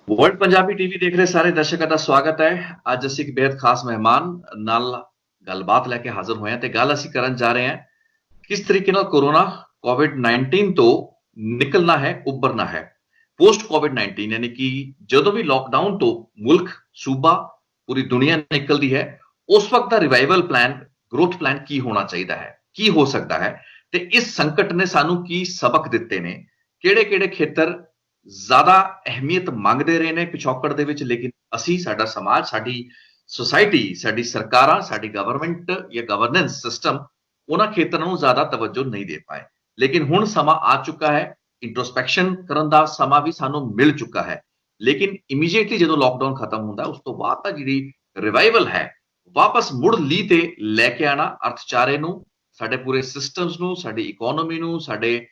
World Punjabi TV ਦੇਖ ਰਹੇ ਸਾਰੇ ਦਰਸ਼ਕਾਂ ਦਾ ਸਵਾਗਤ ਹੈ। ਅੱਜ ਅਸੀਂ ਇੱਕ ਬੇहद ਖਾਸ ਮਹਿਮਾਨ ਨਾਲ ਗੱਲਬਾਤ ਲੈ ਕੇ ਹਾਜ਼ਰ ਹੋਏ ਹਾਂ ਤੇ ਗੱਲ ਅਸੀਂ ਕਰਨ ਜਾ ਰਹੇ ਹਾਂ ਕਿਸ ਤਰੀਕੇ ਨਾਲ ਕੋਰੋਨਾ ਕੋਵਿਡ-19 ਤੋਂ ਨਿਕਲਣਾ ਹੈ, ਉੱਭਰਨਾ ਹੈ। ਪੋਸਟ ਕੋਵਿਡ-19 ਯਾਨੀ ਕਿ ਜਦੋਂ ਵੀ ਲੋਕਡਾਊਨ ਤੋਂ ਮੁਲਕ, ਸੂਬਾ, ਪੂਰੀ ਦੁਨੀਆ ਨਿਕਲਦੀ ਹੈ, ਉਸ ਵਕਤ ਦਾ ਰਿਵਾਈਵਲ ਪਲਾਨ, ਗਰੋਥ ਪਲਾਨ ਕੀ ਹੋਣਾ ਚਾਹੀਦਾ ਹੈ, ਕੀ ਹੋ ਸਕਦਾ ਹੈ ਤੇ ਇਸ ਸੰਕਟ ਨੇ ਸਾਨੂੰ ਕੀ ਸਬਕ ਦਿੱਤੇ ਨੇ, ਕਿਹੜੇ-ਕਿਹੜੇ ਖੇਤਰ ਜ਼ਿਆਦਾ ਅਹਿਮੀਅਤ ਮੰਗਦੇ ਰਹੇ ਨੇ ਪਿਛੋਕੜ ਦੇ ਵਿੱਚ, ਲੇਕਿਨ ਅਸੀਂ, ਸਾਡਾ ਸਮਾਜ, ਸਾਡੀ ਸੁਸਾਇਟੀ, ਸਾਡੀ ਸਰਕਾਰਾਂ, ਸਾਡੀ ਗਵਰਨਮੈਂਟ ਜਾਂ ਗਵਰਨੈਂਸ ਸਿਸਟਮ ਉਹਨਾਂ ਖੇਤਰਾਂ ਨੂੰ ਜ਼ਿਆਦਾ ਤਵੱਜੋ ਨਹੀਂ ਦੇ ਪਾਏ। ਲੇਕਿਨ ਹੁਣ ਸਮਾਂ ਆ ਚੁੱਕਾ ਹੈ, ਇੰਟਰੋਸਪੈਕਸ਼ਨ ਕਰਨ ਦਾ ਸਮਾਂ ਵੀ ਸਾਨੂੰ ਮਿਲ ਚੁੱਕਾ ਹੈ। ਲੇਕਿਨ ਇਮੀਡੀਏਟਲੀ ਜਦੋਂ ਲੋਕਡਾਊਨ ਖਤਮ ਹੁੰਦਾ ਉਸ ਤੋਂ ਬਾਅਦ ਤਾਂ ਜਿਹੜੀ ਰਿਵਾਈਵਲ ਹੈ, ਵਾਪਸ ਮੁੜ ਲੀ ਤੇ ਲੈ ਕੇ ਆਣਾ ਅਰਥਚਾਰੇ ਨੂੰ, ਸਾਡੇ ਪੂਰੇ ਸਿਸਟਮਸ ਨੂੰ, ਸਾਡੀ ਇਕੋਨੋਮੀ ਨੂੰ, ਸਾਡੇ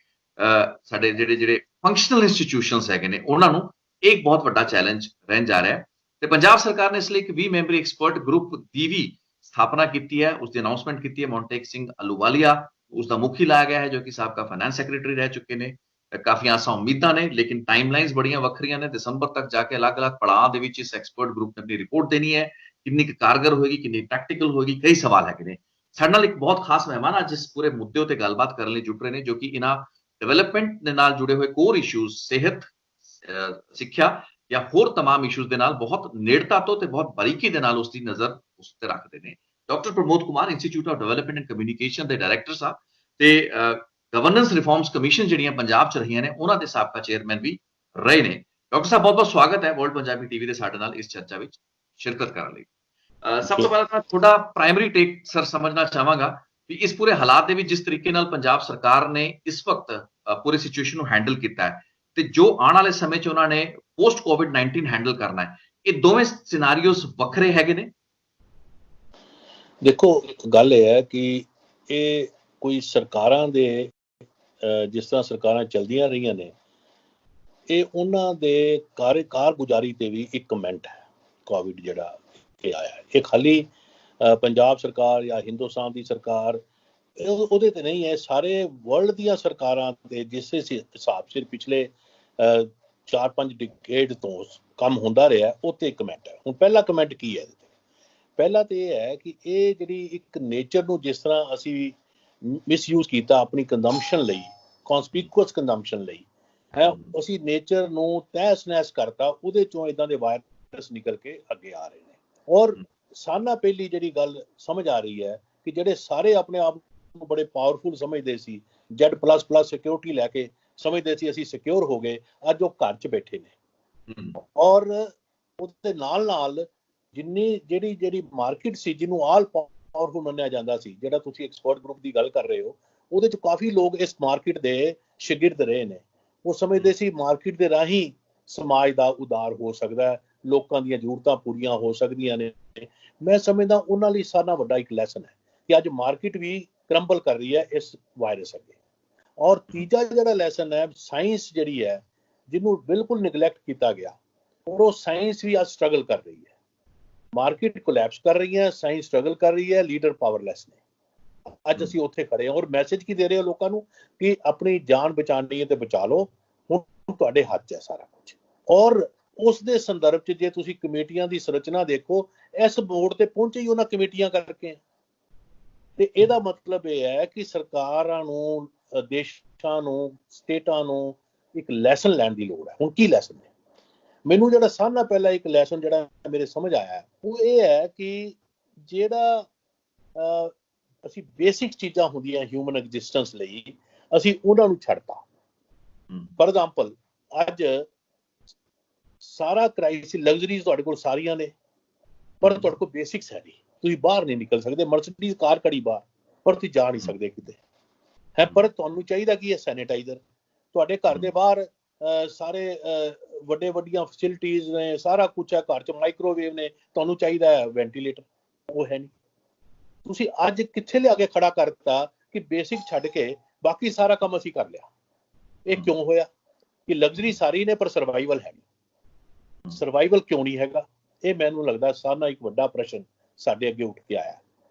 ਜਿਹੜੇ ਫੰਕਸ਼ਨਲ ਇੰਸਟੀਟਿਊਸ਼ਨਸ ਹੈਗੇ ਨੇ ਉਹਨਾਂ ਨੂੰ ਇੱਕ ਬਹੁਤ ਵੱਡਾ ਚੈਲੰਜ ਰਹਿਣ ਜਾ ਰਿਹਾ ਹੈ। ਤੇ ਪੰਜਾਬ ਸਰਕਾਰ ਨੇ ਇਸ ਲਈ ਇੱਕ 20 ਮੈਂਬਰੀ ਐਕਸਪਰਟ ਗਰੁੱਪ ਦੀ ਵੀ ਸਥਾਪਨਾ ਕੀਤੀ ਹੈ, ਉਸ ਦੀ ਅਨਾਉਂਸਮੈਂਟ ਕੀਤੀ ਹੈ। ਮੌਂਟੇਕ ਸਿੰਘ ਅਲੂਵਾਲੀਆ ਉਸ ਦਾ ਮੁਖੀ ਲਾਇਆ ਗਿਆ ਹੈ, ਜੋ ਕਿ ਸਾਬਕਾ ਫਾਈਨੈਂਸ ਸੈਕਟਰੀ ਰਹਿ ਚੁੱਕੇ ਨੇ। ਕਾਫੀ ਆਸਾਂ ਉਮੀਦਾਂ ਨੇ, ਲੇਕਿਨ ਟਾਈਮਲਾਈਨਸ ਬੜੀਆਂ ਵੱਖਰੀਆਂ ਨੇ। ਦਸੰਬਰ ਤੱਕ ਜਾ ਕੇ ਅਲੱਗ-ਅਲੱਗ ਪੜਾਅ ਦੇ ਵਿੱਚ ਇਸ ਐਕਸਪਰਟ ਗਰੁੱਪ ਨੇ ਆਪਣੀ ਰਿਪੋਰਟ ਦੇਣੀ ਹੈ। ਕਿੰਨੀ ਕੁ ਕਾਰਗਰ ਹੋਏਗੀ, ਕਿੰਨੀ ਪ੍ਰੈਕਟੀਕਲ ਹੋਏਗੀ, ਕਈ ਸਵਾਲ ਹੈਗੇ ਨੇ। ਸਾਡੇ ਨਾਲ ਇੱਕ ਬਹੁਤ ਖਾਸ ਮਹਿਮਾਨ ਅੱਜ ਇਸ ਪੂਰੇ ਮੁੱਦੇ ਉੱਤੇ ਗੱਲਬਾਤ ਕਰਨ ਲਈ ਜੁੜ ਰਹੇ ਨੇ, ਜੋ ਕਿ ਇਹਨਾਂ ਡਿਵੈਲਪਮੈਂਟ ਦੇ ਨਾਲ ਜੁੜੇ ਹੋਏ ਕੋਰ ਇਸ਼ੂਜ਼, ਸਿਹਤ, ਸਿੱਖਿਆ ਜਾਂ ਹੋਰ तमाम ਇਸ਼ੂਜ਼ ਦੇ ਨਾਲ ਬਹੁਤ ਨੇੜਤਾ ਤੋਂ ਤੇ ਬਹੁਤ ਬਾਰੀਕੀ ਦੇ ਨਾਲ ਉਸ ਦੀ ਨਜ਼ਰ ਉਸ ਤੇ ਰੱਖਦੇ ਨੇ। Doctor Pramod Kumar institute of development and communication ਦੇ ਡਾਇਰੈਕਟਰ ਸਾਹਿਬ ਤੇ ਗਵਰਨੈਂਸ ਰਿਫਾਰਮਸ ਕਮਿਸ਼ਨ ਜਿਹੜੀਆਂ ਪੰਜਾਬ 'ਚ ਰਹੀਆਂ ਨੇ ਉਹਨਾਂ ਦੇ ਸਾਬਕਾ ਚੇਅਰਮੈਨ ਵੀ ਰਹੇ ਨੇ। ਡਾਕਟਰ ਸਾਹਿਬ, ਬਹੁਤ ਬਹੁਤ ਸਵਾਗਤ ਹੈ ਵਰਲਡ ਪੰਜਾਬੀ ਟੀਵੀ ਦੇ ਸਾਡੇ ਨਾਲ ਇਸ ਚਰਚਾ ਵਿੱਚ ਸ਼ਿਰਕਤ ਕਰਨ ਲਈ। ਸਭ ਤੋਂ ਪਹਿਲਾਂ ਤਾਂ ਤੁਹਾਡਾ ਪ੍ਰਾਇਮਰੀ ਟੇਕ ਸਰ ਸਮਝਣਾ ਚਾਹਾਂਗਾ ਵੀ ਇਸ ਪੂਰੇ ਹਾਲਾਤ ਦੇ ਵਿੱਚ ਜਿਸ ਤਰੀਕੇ ਨਾਲ ਪੰਜਾਬ ਸਰਕਾਰ ਨੇ ਇਸ ਵਕਤ ਪੂਰੀ ਸਿਚੁਏਸ਼ਨ ਨੂੰ ਹੈਂਡਲ ਕੀਤਾ ਹੈ ਤੇ ਜੋ ਆਉਣ ਵਾਲੇ ਸਮੇਂ 'ਚ ਉਹਨਾਂ ਨੇ ਪੋਸਟ ਕੋਵਿਡ-19 ਹੈਂਡਲ ਕਰਨਾ ਹੈ, ਇਹ ਦੋਵੇਂ ਸਿਨਾਰੀਓਸ ਵੱਖਰੇ ਹੈਗੇ ਨੇ। ਦੇਖੋ, ਗੱਲ ਇਹ ਹੈ ਕਿ ਇਹ ਕੋਈ ਸਰਕਾਰਾਂ ਦੇ ਜਿਸ ਤਰ੍ਹਾਂ ਸਰਕਾਰਾਂ ਚੱਲਦੀਆਂ ਰਹੀਆਂ ਨੇ, ਇਹ ਉਹਨਾਂ ਦੇ ਕਾਰਗੁਜ਼ਾਰੀ ਤੇ ਵੀ ਇੱਕ ਕਮੈਂਟ ਹੈ। ਕੋਵਿਡ ਜਿਹੜਾ ਇਹ ਆਇਆ, ਇਹ ਖਾਲੀ ਪੰਜਾਬ ਸਰਕਾਰ ਜਾਂ ਹਿੰਦੁਸਤਾਨ ਦੀ ਸਰਕਾਰ ਉਹਦੇ ਤੇ ਨਹੀਂ ਹੈ, ਸਾਰੇ ਵਰਲਡ ਦੀਆਂ ਸਰਕਾਰਾਂ ਤੇ ਜਿਸ ਹਿਸਾਬ ਸਿਰ ਪਿਛਲੇ 4-5 ਡਿਕੇਡ ਤੋਂ ਕੰਮ ਹੁੰਦਾ ਰਿਹਾ, ਉਹ ਤੇ ਕਮੈਂਟ ਹੈ। ਹੁਣ ਪਹਿਲਾ ਕਮੈਂਟ ਕੀ ਹੈ? ਪਹਿਲਾ ਤੇ ਇਹ ਹੈ ਕਿ ਇਹ ਜਿਹੜੀ ਇੱਕ ਨੇਚਰ ਨੂੰ ਜਿਸ ਤਰ੍ਹਾਂ ਅਸੀਂ ਮਿਸਯੂਜ਼ ਕੀਤਾ ਆਪਣੀ ਕੰਜ਼ੰਪਸ਼ਨ ਲਈ, ਕੌਨਸਪੀਕੂਅਸ ਕੰਜ਼ੰਪਸ਼ਨ ਲਈ ਹੈ, ਅਸੀਂ ਨੇਚਰ ਨੂੰ ਤਹਿਸ ਨਹਿਸ ਕਰਤਾ, ਉਹਦੇ ਚੋਂ ਇਦਾਂ ਦੇ ਵਾਇਰਸ ਨਿਕਲ ਕੇ ਅੱਗੇ ਆ ਰਹੇ ਨੇ। ਔਰ ਸਾਨਾ ਪਹਿਲੀ ਜਿਹੜੀ ਗੱਲ ਸਮਝ ਆ ਰਹੀ ਹੈ ਕਿ ਜਿਹੜੇ ਸਾਰੇ ਆਪਣੇ ਆਪ ਨੂੰ ਬੜੇ ਪਾਵਰਫੁਲ ਸਮਝਦੇ ਸੀ, Z++ ਸਿਕਿਉਰਿਟੀ ਲੈ ਕੇ ਸਮਝਦੇ ਸੀ ਅਸੀਂ ਸਿਕਿਉਰ ਹੋ ਗਏ, ਅੱਜ ਉਹ ਘਰ 'ਚ ਬੈਠੇ ਨੇ। ਔਰ ਉਹਦੇ ਨਾਲ ਨਾਲ ਜਿੰਨੀ ਜਿਹੜੀ ਮਾਰਕੀਟ ਸੀ, ਜਿਹਨੂੰ ਆਲ ਪਾਵਰਫੁਲ ਮੰਨਿਆ ਜਾਂਦਾ ਸੀ, ਜਿਹੜਾ ਤੁਸੀਂ ਐਕਸਪਰਟ ਗਰੁੱਪ ਦੀ ਗੱਲ ਕਰ ਰਹੇ ਹੋ, ਉਹਦੇ 'ਚ ਕਾਫੀ ਲੋਕ ਇਸ ਮਾਰਕੀਟ ਦੇ ਸ਼ਾਗਿਰਦ ਰਹੇ ਨੇ। ਉਹ ਸਮਝਦੇ ਸੀ ਮਾਰਕੀਟ ਦੇ ਰਾਹੀਂ ਸਮਾਜ ਦਾ ਉਦਾਰ ਹੋ ਸਕਦਾ ਹੈ, ਲੋਕਾਂ ਦੀਆਂ ਜ਼ਰੂਰਤਾਂ ਪੂਰੀਆਂ ਹੋ ਸਕਦੀਆਂ ਨੇ। ਮੈਂ ਸਮਝਦਾ ਉਹਨਾਂ ਲਈ ਸਾਰਾ ਨਾਲੋਂ ਵੱਡਾ ਇੱਕ ਲੈਸਨ ਹੈ ਕਿ ਅੱਜ ਮਾਰਕੀਟ ਵੀ ਕਰੰਬਲ ਕਰ ਰਹੀ ਹੈ ਇਸ ਵਾਇਰਸ ਅੱਗੇ। ਔਰ ਤੀਜਾ ਜਿਹੜਾ ਲੈਸਨ ਹੈ, ਸਾਇੰਸ ਜਿਹੜੀ ਹੈ, ਜਿਹਨੂੰ ਬਿਲਕੁਲ ਨਿਗਲੈਕਟ ਕੀਤਾ ਗਿਆ, ਔਰ ਉਹ ਸਾਇੰਸ ਵੀ ਅੱਜ ਸਟਰਗਲ ਕਰ ਰਹੀ ਹੈ। ਮਾਰਕੀਟ ਕੋਲੈਪਸ ਕਰ ਰਹੀ ਹੈ, ਸਾਇੰਸ ਸਟਰਗਲ ਕਰ ਰਹੀ ਹੈ, ਲੀਡਰ ਪਾਵਰਲੈਸ ਨੇ। ਅੱਜ ਅਸੀਂ ਉੱਥੇ ਖੜੇ ਹਾਂ ਔਰ ਮੈਸੇਜ ਕੀ ਦੇ ਰਹੇ ਹੋ ਲੋਕਾਂ ਨੂੰ ਕਿ ਆਪਣੀ ਜਾਨ ਬਚਾਉਣੀ ਹੈ ਤੇ ਬਚਾ ਲਓ, ਹੁਣ ਤੁਹਾਡੇ ਹੱਥ 'ਚ ਹੈ ਸਾਰਾ ਕੁਝ। ਔਰ ਉਸ ਦੇ ਸੰਦਰਭ 'ਚ ਜੇ ਤੁਸੀਂ ਕਮੇਟੀਆਂ ਦੀ ਸੰਰਚਨਾ ਦੇਖੋ, ਇਸ ਬੋਰਡ ਤੇ ਪਹੁੰਚੇ ਹੀ ਉਹਨਾਂ ਕਮੇਟੀਆਂ ਕਰਕੇ। ਤੇ ਇਹਦਾ ਮਤਲਬ ਇਹ ਹੈ ਕਿ ਸਰਕਾਰਾਂ ਨੂੰ, ਦੇਸ਼ਾਂ ਨੂੰ, ਸਟੇਟਾਂ ਨੂੰ ਇੱਕ ਲੈਸਨ ਲੈਣ ਦੀ ਲੋੜ ਹੈ। ਹੁਣ ਕੀ ਲੈਸਨ ਹੈ? ਮੈਨੂੰ ਜਿਹੜਾ ਸਾਰਿਆਂ ਨਾਲੋਂ ਪਹਿਲਾਂ ਇੱਕ ਲੈਸਨ ਜਿਹੜਾ ਮੇਰੇ ਸਮਝ ਆਇਆ ਉਹ ਇਹ ਹੈ ਕਿ ਜਿਹੜਾ ਅਸੀਂ ਬੇਸਿਕ ਚੀਜ਼ਾਂ ਹੁੰਦੀਆਂ ਹਿਊਮਨ ਐਗਜ਼ਿਸਟੈਂਸ ਲਈ, ਅਸੀਂ ਉਹਨਾਂ ਨੂੰ ਛੱਡਤਾ। ਫॉर ਐਗਜ਼ਾਮਪਲ, ਅੱਜ ਸਾਰਾ ਕ੍ਰਾਈਸਿਸ, ਲਗਜ਼ਰੀਜ਼ ਤੁਹਾਡੇ ਕੋਲ ਸਾਰੀਆਂ ਨੇ, ਪਰ ਤੁਹਾਡੇ ਕੋਲ ਬੇਸਿਕਸ ਹੈ ਨਹੀਂ। ਤੁਸੀਂ ਬਾਹਰ ਨਹੀਂ ਨਿਕਲ ਸਕਦੇ, ਮਰਸੀਡੀਜ਼ ਕਾਰ ਖੜੀ ਬਾਹਰ, ਪਰ ਤੁਸੀਂ ਜਾ ਨਹੀਂ ਸਕਦੇ ਕਿਤੇ ਹੈ। ਪਰ ਤੁਹਾਨੂੰ ਚਾਹੀਦਾ ਕੀ ਹੈ? ਸੈਨੀਟਾਈਜ਼ਰ। ਤੁਹਾਡੇ ਘਰ ਦੇ ਬਾਹਰ ਸਾਰੇ ਵੱਡੀਆਂ ਫੈਸਿਲਿਟੀਜ਼ ਨੇ, ਸਾਰਾ ਕੁਛ ਹੈ ਘਰ 'ਚ, ਮਾਈਕ੍ਰੋਵੇਵ ਨੇ, ਤੁਹਾਨੂੰ ਚਾਹੀਦਾ ਹੈ ਵੈਂਟੀਲੇਟਰ, ਉਹ ਹੈ ਨਹੀਂ। ਤੁਸੀਂ ਅੱਜ ਕਿੱਥੇ ਲਿਆ ਕੇ ਖੜਾ ਕਰਤਾ ਕਿ ਬੇਸਿਕ ਛੱਡ ਕੇ ਬਾਕੀ ਸਾਰਾ ਕੰਮ ਅਸੀਂ ਕਰ ਲਿਆ। ਇਹ ਕਿਉਂ ਹੋਇਆ? ਕਿ ਲਗਜ਼ਰੀ ਸਾਰੀ ਨੇ ਪਰ ਸਰਵਾਈਵਲ ਹੈ ਨਹੀਂ। ਸਰਵਾਈਵਲ ਕਿਉਂ ਨਹੀਂ ਹੈਗਾ? ਇਹ ਮੈਨੂੰ ਲੱਗਦਾ ਸਾਰਿਆਂ ਨਾਲੋਂ ਇੱਕ ਵੱਡਾ ਪ੍ਰਸ਼ਨ ਸਾਡੇ ਅੱਗੇ ਉੱਠ ਕੇ ਆਇਆ।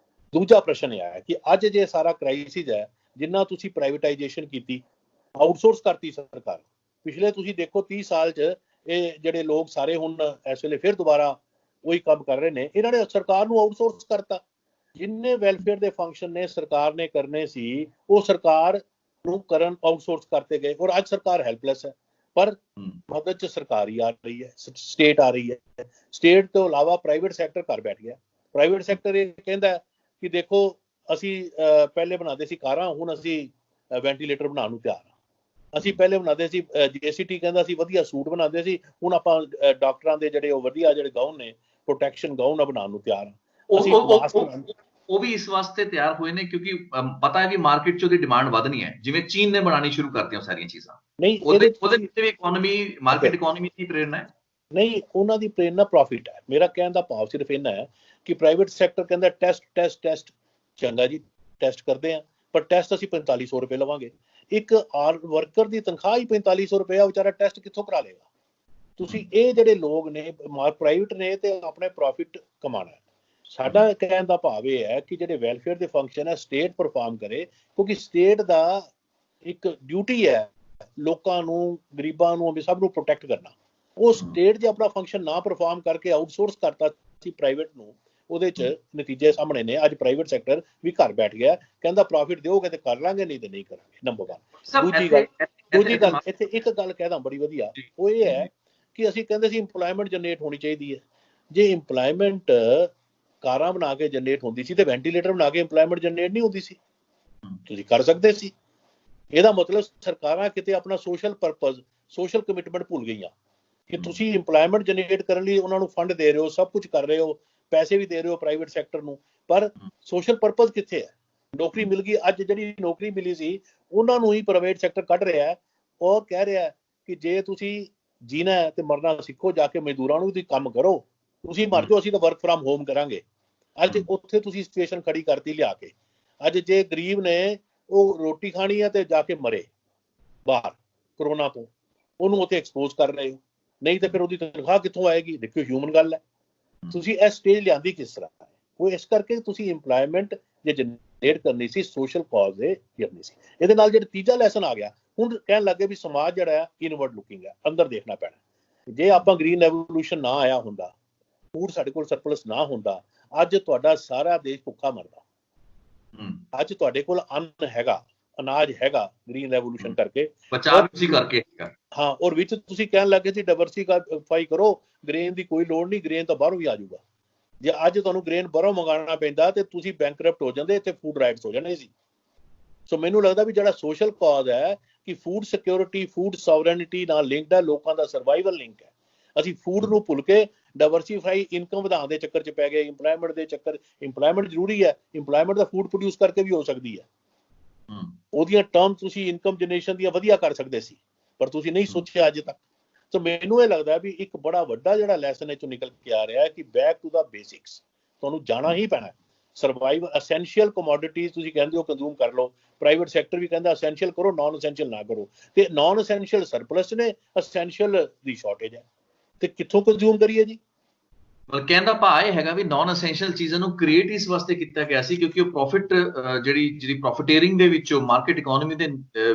ਦੂਜਾ ਪ੍ਰਸ਼ਨ ਇਹ ਆਇਆ ਕਿ ਅੱਜ ਜੇ ਸਾਰਾ ਕ੍ਰਾਈਸਿਸ ਹੈ, ਜਿੰਨਾ ਤੁਸੀਂ ਪ੍ਰਾਈਵੇਟਾਈਜੇਸ਼ਨ ਕੀਤੀ, ਆਊਟਸੋਰਸ ਕਰਤੀ ਸਰਕਾਰ। ਪਿਛਲੇ ਤੁਸੀਂ ਦੇਖੋ 30 ਸਾਲ 'ਚ ਇਹ ਜਿਹੜੇ ਲੋਕ ਸਾਰੇ ਹੁਣ ਇਸ ਵੇਲੇ ਫਿਰ ਦੁਬਾਰਾ ਉਹੀ ਕੰਮ ਕਰ ਰਹੇ ਨੇ, ਇਹਨਾਂ ਨੇ ਸਰਕਾਰ ਨੂੰ ਆਊਟਸੋਰਸ ਕਰਤਾ। ਜਿੰਨੇ ਵੈਲਫੇਅਰ ਦੇ ਫੰਕਸ਼ਨ ਨੇ ਸਰਕਾਰ ਨੇ ਕਰਨੇ ਸੀ, ਉਹ ਸਰਕਾਰ ਨੂੰ ਕਰਨ ਆਊਟਸੋਰਸ ਕਰਤੇ ਗਏ, ਔਰ ਅੱਜ ਸਰਕਾਰ ਹੈਲਪਲੈਸ ਹੈ। ਪਰ ਮਦਦ ਚ ਸਰਕਾਰ ਹੀ ਆ ਰਹੀ ਹੈ, ਸਟੇਟ ਆ ਰਹੀ ਹੈ। ਸਟੇਟ ਤੋਂ ਇਲਾਵਾ ਪ੍ਰਾਈਵੇਟ ਸੈਕਟਰ ਘਰ ਬੈਠ ਗਿਆ। ਪ੍ਰਾਈਵੇਟ ਸੈਕਟਰ ਇਹ ਕਹਿੰਦਾ ਕਿ ਦੇਖੋ ਅਸੀਂ ਪਹਿਲੇ ਬਣਾਉਂਦੇ ਸੀ ਕਾਰਾਂ, ਹੁਣ ਅਸੀਂ ਵੈਂਟੀਲੇਟਰ ਬਣਾਉਣ ਨੂੰ ਤਿਆਰ ਹਾਂ। ਅਸੀਂ ਪਹਿਲੇ ਬਣਾਉਂਦੇ ਸੀ, JCT ਕਹਿੰਦਾ ਸੀ ਵਧੀਆ ਸੂਟ ਬਣਾਉਂਦੇ ਸੀ, ਹੁਣ ਆਪਾਂ ਡਾਕਟਰਾਂ ਦੇ ਜਿਹੜੇ ਉਹ ਵਧੀਆ ਜਿਹੜੇ ਗਾਊਨ ਨੇ, ਪ੍ਰੋਟੈਕਸ਼ਨ ਗਾਊਨ ਬਣਾਉਣ ਨੂੰ ਤਿਆਰ ਹਾਂ। ਅਸੀਂ ਮਾਸਕ ਉਹ ਵੀ ਇਸ ਵਾਸਤੇ ਤਿਆਰ ਹੋਏ ਨੇ ਕਿਉਂਕਿ ਪਤਾ ਹੈ ਕਿ ਮਾਰਕੀਟ 'ਚ ਉਹਦੀ ਡਿਮਾਂਡ ਵਧਣੀ ਹੈ, ਜਿਵੇਂ ਚੀਨ ਨੇ ਬਣਾਉਣੀ ਸ਼ੁਰੂ ਕਰਤੀਆਂ ਸਾਰੀਆਂ ਚੀਜ਼ਾਂ। ਨਹੀਂ, ਉਹਦੇ ਵਿੱਚ ਵੀ ਇਕਨੋਮੀ, ਮਾਰਕੀਟ ਇਕਨੋਮੀ ਦੀ ਪ੍ਰੇਰਣਾ ਹੈ। ਨਹੀਂ, ਉਹਨਾਂ ਦੀ ਪ੍ਰੇਰਣਾ ਪ੍ਰੋਫਿਟ ਹੈ। ਮੇਰਾ ਕਹਿਣ ਦਾ ਭਾਵ ਸਿਰਫ ਇੰਨਾ ਹੈ ਕਿ ਪ੍ਰਾਈਵੇਟ ਸੈਕਟਰ ਕਹਿੰਦਾ ਟੈਸਟ ਚੰਗਾ ਜੀ, ਟੈਸਟ ਕਰਦੇ ਆ, ਪਰ ਟੈਸਟ ਅਸੀਂ 4500 ਰੁਪਏ ਲਵਾਂਗੇ। ਇੱਕ ਵਰਕਰ ਦੀ ਤਨਖਾਹ ਹੀ 4500 ਰੁਪਏ, ਵਿਚਾਰਾ ਟੈਸਟ ਕਿੱਥੋਂ ਕਰਾ ਲੇਗਾ? ਤੁਸੀਂ ਇਹ ਜਿਹੜੇ ਲੋਕ ਨੇ ਪ੍ਰਾਈਵੇਟ ਨੇ ਤੇ ਆਪਣੇ ਪ੍ਰੋਫਿਟ ਕਮਾਣਾ। ਸਾਡਾ ਕਹਿਣ ਦਾ ਭਾਵ ਇਹ ਹੈ ਕਿ ਜਿਹੜੇ ਵੈਲਫੇਅਰ ਦੇ ਫੰਕਸ਼ਨ ਹੈ ਸਟੇਟ ਪਰਫਾਰਮ ਕਰੇ, ਕਿਉਂਕਿ ਸਟੇਟ ਦਾ ਇੱਕ ਡਿਊਟੀ ਹੈ ਲੋਕਾਂ ਨੂੰ, ਗਰੀਬਾਂ ਨੂੰ, ਸਭ ਨੂੰ ਪ੍ਰੋਟੈਕਟ ਕਰਨਾ। ਉਹ ਸਟੇਟ ਜੇ ਆਪਣਾ ਫੰਕਸ਼ਨ ਨਾ ਪਰਫਾਰਮ ਕਰਕੇ ਆਊਟਸੋਰਸ ਕਰਤਾ ਸੀ ਪ੍ਰਾਈਵੇਟ ਨੂੰ, ਉਹਦੇ ਚ ਨਤੀਜੇ ਸਾਹਮਣੇ ਨੇ। ਅੱਜ ਪ੍ਰਾਈਵੇਟ ਸੈਕਟਰ ਵੀ ਘਰ ਬੈਠ ਗਿਆ, ਕਹਿੰਦਾ ਪ੍ਰੋਫਿਟ ਦਿਓਗੇ ਤੇ ਕਰ ਲਾਂਗੇ, ਨਹੀਂ ਤੇ ਨਹੀਂ ਕਰਾਂਗੇ। ਨੰਬਰ 1। ਦੂਜੀ ਗੱਲ ਇੱਥੇ ਇੱਕ ਗੱਲ ਕਹਿਦਾ ਬੜੀ ਵਧੀਆ, ਉਹ ਇਹ ਹੈ ਕਿ ਅਸੀਂ ਕਹਿੰਦੇ ਸੀ ਇੰਪਲੋਇਮੈਂਟ ਜਨਰੇਟ ਹੋਣੀ ਚਾਹੀਦੀ ਹੈ। ਜੇ ਇੰਪਲੋਇਮੈਂਟ ਕਾਰਾਂ ਬਣਾ ਕੇ ਜਨਰੇਟ ਹੁੰਦੀ ਸੀ ਤੇ ਵੈਂਟੀਲੇਟਰ ਬਣਾ ਕੇ ਇੰਪਲੋਇਮੈਂਟ ਜਨਰੇਟ ਨਹੀਂ ਹੁੰਦੀ ਸੀ? ਤੁਸੀਂ ਕਰ ਸਕਦੇ ਸੀ। ਇਹਦਾ ਮਤਲਬ ਸਰਕਾਰਾਂ ਕਿਤੇ ਆਪਣਾ ਸੋਸ਼ਲ ਪਰਪਸ, ਸੋਸ਼ਲ ਕਮਿਟਮੈਂਟ ਭੁੱਲ ਗਈਆਂ ਕਿ ਤੁਸੀਂ ਇੰਪਲੋਇਮੈਂਟ ਜਨਰੇਟ ਕਰਨ ਲਈ ਉਹਨਾਂ ਨੂੰ ਫੰਡ ਦੇ ਰਹੇ ਹੋ, ਸਭ ਕੁਝ ਕਰ ਰਹੇ ਹੋ, ਪੈਸੇ ਵੀ ਦੇ ਰਹੇ ਹੋ ਪ੍ਰਾਈਵੇਟ ਸੈਕਟਰ ਨੂੰ, ਪਰ ਸੋਸ਼ਲ ਪਰਪਸ ਕਿੱਥੇ ਹੈ? ਨੌਕਰੀ ਮਿਲ ਗਈ, ਅੱਜ ਜਿਹੜੀ ਨੌਕਰੀ ਮਿਲੀ ਸੀ ਉਹਨਾਂ ਨੂੰ ਹੀ ਪ੍ਰਾਈਵੇਟ ਸੈਕਟਰ ਕੱਢ ਰਿਹਾ ਹੈ। ਉਹ ਕਹਿ ਰਿਹਾ ਕਿ ਜੇ ਤੁਸੀਂ ਜੀਣਾ ਹੈ ਤੇ ਮਰਨਾ ਸਿੱਖੋ, ਜਾ ਕੇ ਮਜ਼ਦੂਰਾਂ ਨੂੰ ਤੁਸੀਂ ਕੰਮ ਕਰੋ, ਤੁਸੀਂ ਮਰ ਜਾਓ, ਅਸੀਂ ਤਾਂ ਵਰਕ ਫਰਮ ਹੋਮ ਕਰਾਂਗੇ। ਅੱਜ ਉੱਥੇ ਤੁਸੀਂ ਸਿਚੁਏਸ਼ਨ ਖੜੀ ਕਰਤੀ ਲਿਆ ਕੇ। ਅੱਜ ਜੇ ਗਰੀਬ ਨੇ ਉਹ ਰੋਟੀ ਖਾਣੀ ਹੈ ਤੇ ਜਾ ਕੇ ਮਰੇ ਬਾਹਰ ਕਰੋਨਾ ਤੋਂ, ਉਹਨੂੰ ਉੱਥੇ ਐਕਸਪੋਜ਼ ਕਰ ਰਹੇ ਹੋ, ਨਹੀਂ ਤੇ ਫਿਰ ਉਹਦੀ ਤਨਖਾਹ ਕਿੱਥੋਂ ਆਏਗੀ? ਦੇਖਿਓ, ਹਿਊਮਨ ਗੱਲ ਹੈ। ਤੁਸੀਂ ਇਹ ਸਟੇਜ ਲਿਆਂਦੀ ਕਿਸ ਤਰ੍ਹਾਂ ਹੈ? ਉਹ ਇਸ ਕਰਕੇ ਤੁਸੀਂ ਇੰਪਲੋਇਮੈਂਟ ਜੇ ਜਨਰੇਟ ਕਰਨੀ ਸੀ, ਸੋਸ਼ਲ ਕਾਜ਼ ਦੇ ਕਰਨੀ ਸੀ। ਇਹਦੇ ਨਾਲ ਜਿਹੜਾ ਤੀਜਾ ਲੈਸਨ ਆ ਗਿਆ, ਹੁਣ ਕਹਿਣ ਲੱਗੇ ਵੀ ਸਮਾਜ ਜਿਹੜਾ ਹੈ ਇਨਵਰਡ ਲੁਕਿੰਗ ਹੈ, ਅੰਦਰ ਦੇਖਣਾ ਪੈਣਾ। ਜੇ ਆਪਾਂ ਗ੍ਰੀਨ ਰੈਵੋਲੂਸ਼ਨ ਨਾ ਆਇਆ ਹੁੰਦਾ, ਫੂਡ ਸਾਡੇ ਕੋਲ ਸਰਪਲਸ ਨਾ ਹੁੰਦਾ, ਅੱਜ ਤੁਹਾਡਾ ਸਾਰਾ ਦੇਸ਼ ਭੁੱਖਾ ਮਰਦਾ। ਅੱਜ ਤੁਹਾਡੇ ਕੋਲ ਅੰਨ ਹੈਗਾ, ਅਨਾਜ ਹੈਗਾ, ਗ੍ਰੀਨ ਰੈਵੋਲੂਸ਼ਨ ਕਰਕੇ ਬਚਾਅ ਤੁਸੀਂ ਕਰਕੇ। ਹਾਂ, ਔਰ ਵਿੱਚ ਤੁਸੀਂ ਕਹਿਣ ਲੱਗੇ ਸੀ ਡਾਈਵਰਸਿਫਾਈ ਕਰੋ, ਗ੍ਰੇਨ ਦੀ ਕੋਈ ਲੋੜ ਨਹੀਂ, ਗ੍ਰੇਨ ਤਾਂ ਬਾਹਰੋਂ ਵੀ ਆ ਜਾਊਗਾ। ਜੇ ਅੱਜ ਤੁਹਾਨੂੰ ਗ੍ਰੇਨ ਬਾਹਰੋਂ ਮੰਗਾਉਣਾ ਪੈਂਦਾ ਤੇ ਤੁਸੀਂ ਬੈਂਕਰਪਟ ਹੋ ਜਾਂਦੇ ਤੇ ਫੂਡ ਰਾਈਟਸ ਹੋ ਜਾਣੇ ਸੀ। ਸੋ ਮੈਨੂੰ ਲੱਗਦਾ ਵੀ ਜਿਹੜਾ ਸੋਸ਼ਲ ਕਾਜ਼ ਹੈ ਕਿ ਫੂਡ ਸਿਕਿਉਰਿਟੀ, ਫੂਡ ਸੋਵਰੇਨਿਟੀ ਨਾਲ ਲਿੰਕਡ ਹੈ, ਲੋਕਾਂ ਦਾ ਸਰਵਾਈਵਲ ਲਿੰਕ ਹੈ। ਅਸੀਂ ਫੂਡ ਨੂੰ ਭੁੱਲ ਕੇ ਡਾਈਵਰਸਿਫਾਈ ਇਨਕਮ ਵਧਾਉਣ ਦੇ ਚੱਕਰ 'ਚ ਪੈ ਗਏ, ਇੰਪਲੋਇਮੈਂਟ ਦੇ ਚੱਕਰ। ਇੰਪਲੋਇਮੈਂਟ ਜ਼ਰੂਰੀ ਹੈ, ਇੰਪਲੋਇਮੈਂਟ ਦਾ ਫੂਡ ਪ੍ਰੋਡਿਊਸ ਕਰਕੇ ਵੀ ਹੋ ਸਕਦੀ ਹੈ। ਉਹਦੀਆਂ ਟਰਮ ਤੁਸੀਂ ਇਨਕਮ ਜਨਰੇਸ਼ਨ ਦੀਆਂ ਵਧੀਆ ਕਰ ਸਕਦੇ ਸੀ, ਪਰ ਤੁਸੀਂ ਨਹੀਂ ਸੋਚਿਆ ਅੱਜ ਤੱਕ। ਸੋ ਮੈਨੂੰ ਇਹ ਲੱਗਦਾ ਵੀ ਇੱਕ ਬੜਾ ਵੱਡਾ ਜਿਹੜਾ ਲੈਸਨ ਇਹ ਚੋਂ ਨਿਕਲ ਕੇ ਆ ਰਿਹਾ ਹੈ ਕਿ ਬੈਕ ਟੂ ਦਾ ਬੇਸਿਕਸ ਤੁਹਾਨੂੰ ਜਾਣਾ ਹੀ ਪੈਣਾ। ਸਰਵਾਈਵ ਐਸੈਂਸ਼ੀਅਲ ਕਮੋਡਿਟੀਜ਼ ਤੁਸੀਂ ਕਹਿੰਦੇ ਹੋ ਕੰਜ਼ੂਮ ਕਰ ਲਓ, ਪ੍ਰਾਈਵੇਟ ਸੈਕਟਰ ਵੀ ਕਹਿੰਦਾ ਐਸੈਂਸ਼ੀਅਲ ਕਰੋ, ਨਾਨ ਐਸੈਂਸ਼ੀਅਲ ਨਾ ਕਰੋ। ਤੇ ਨਾਨ ਐਸੈਂਸ਼ੀਅਲ ਸਰਪਲਸ ਨੇ, ਐਸੈਂਸ਼ੀਅਲ ਦੀ ਸ਼ਾਰਟੇਜ ਹੈ, ਤੇ ਕਿੱਥੋਂ ਕੰਜ਼ੂਮ ਕਰੀਏ ਜੀ? ਮਤਲਬ ਕਹਿਣ ਦਾ ਭਾਵ ਇਹ ਹੈਗਾ ਵੀ ਨਾਨ ਐਸੈਂਸ਼ੀਅਲ ਚੀਜ਼ਾਂ ਨੂੰ ਕ੍ਰੀਏਟ ਇਸ ਵਾਸਤੇ ਕੀਤਾ ਗਿਆ ਸੀ ਕਿਉਂਕਿ ਉਹ ਪ੍ਰੋਫਿਟ ਜਿਹੜੀ ਪ੍ਰੋਫਿਟੇਰਿੰਗ ਦੇ ਵਿੱਚੋਂ, ਮਾਰਕੀਟ ਇਕਨੋਮੀ ਦੇ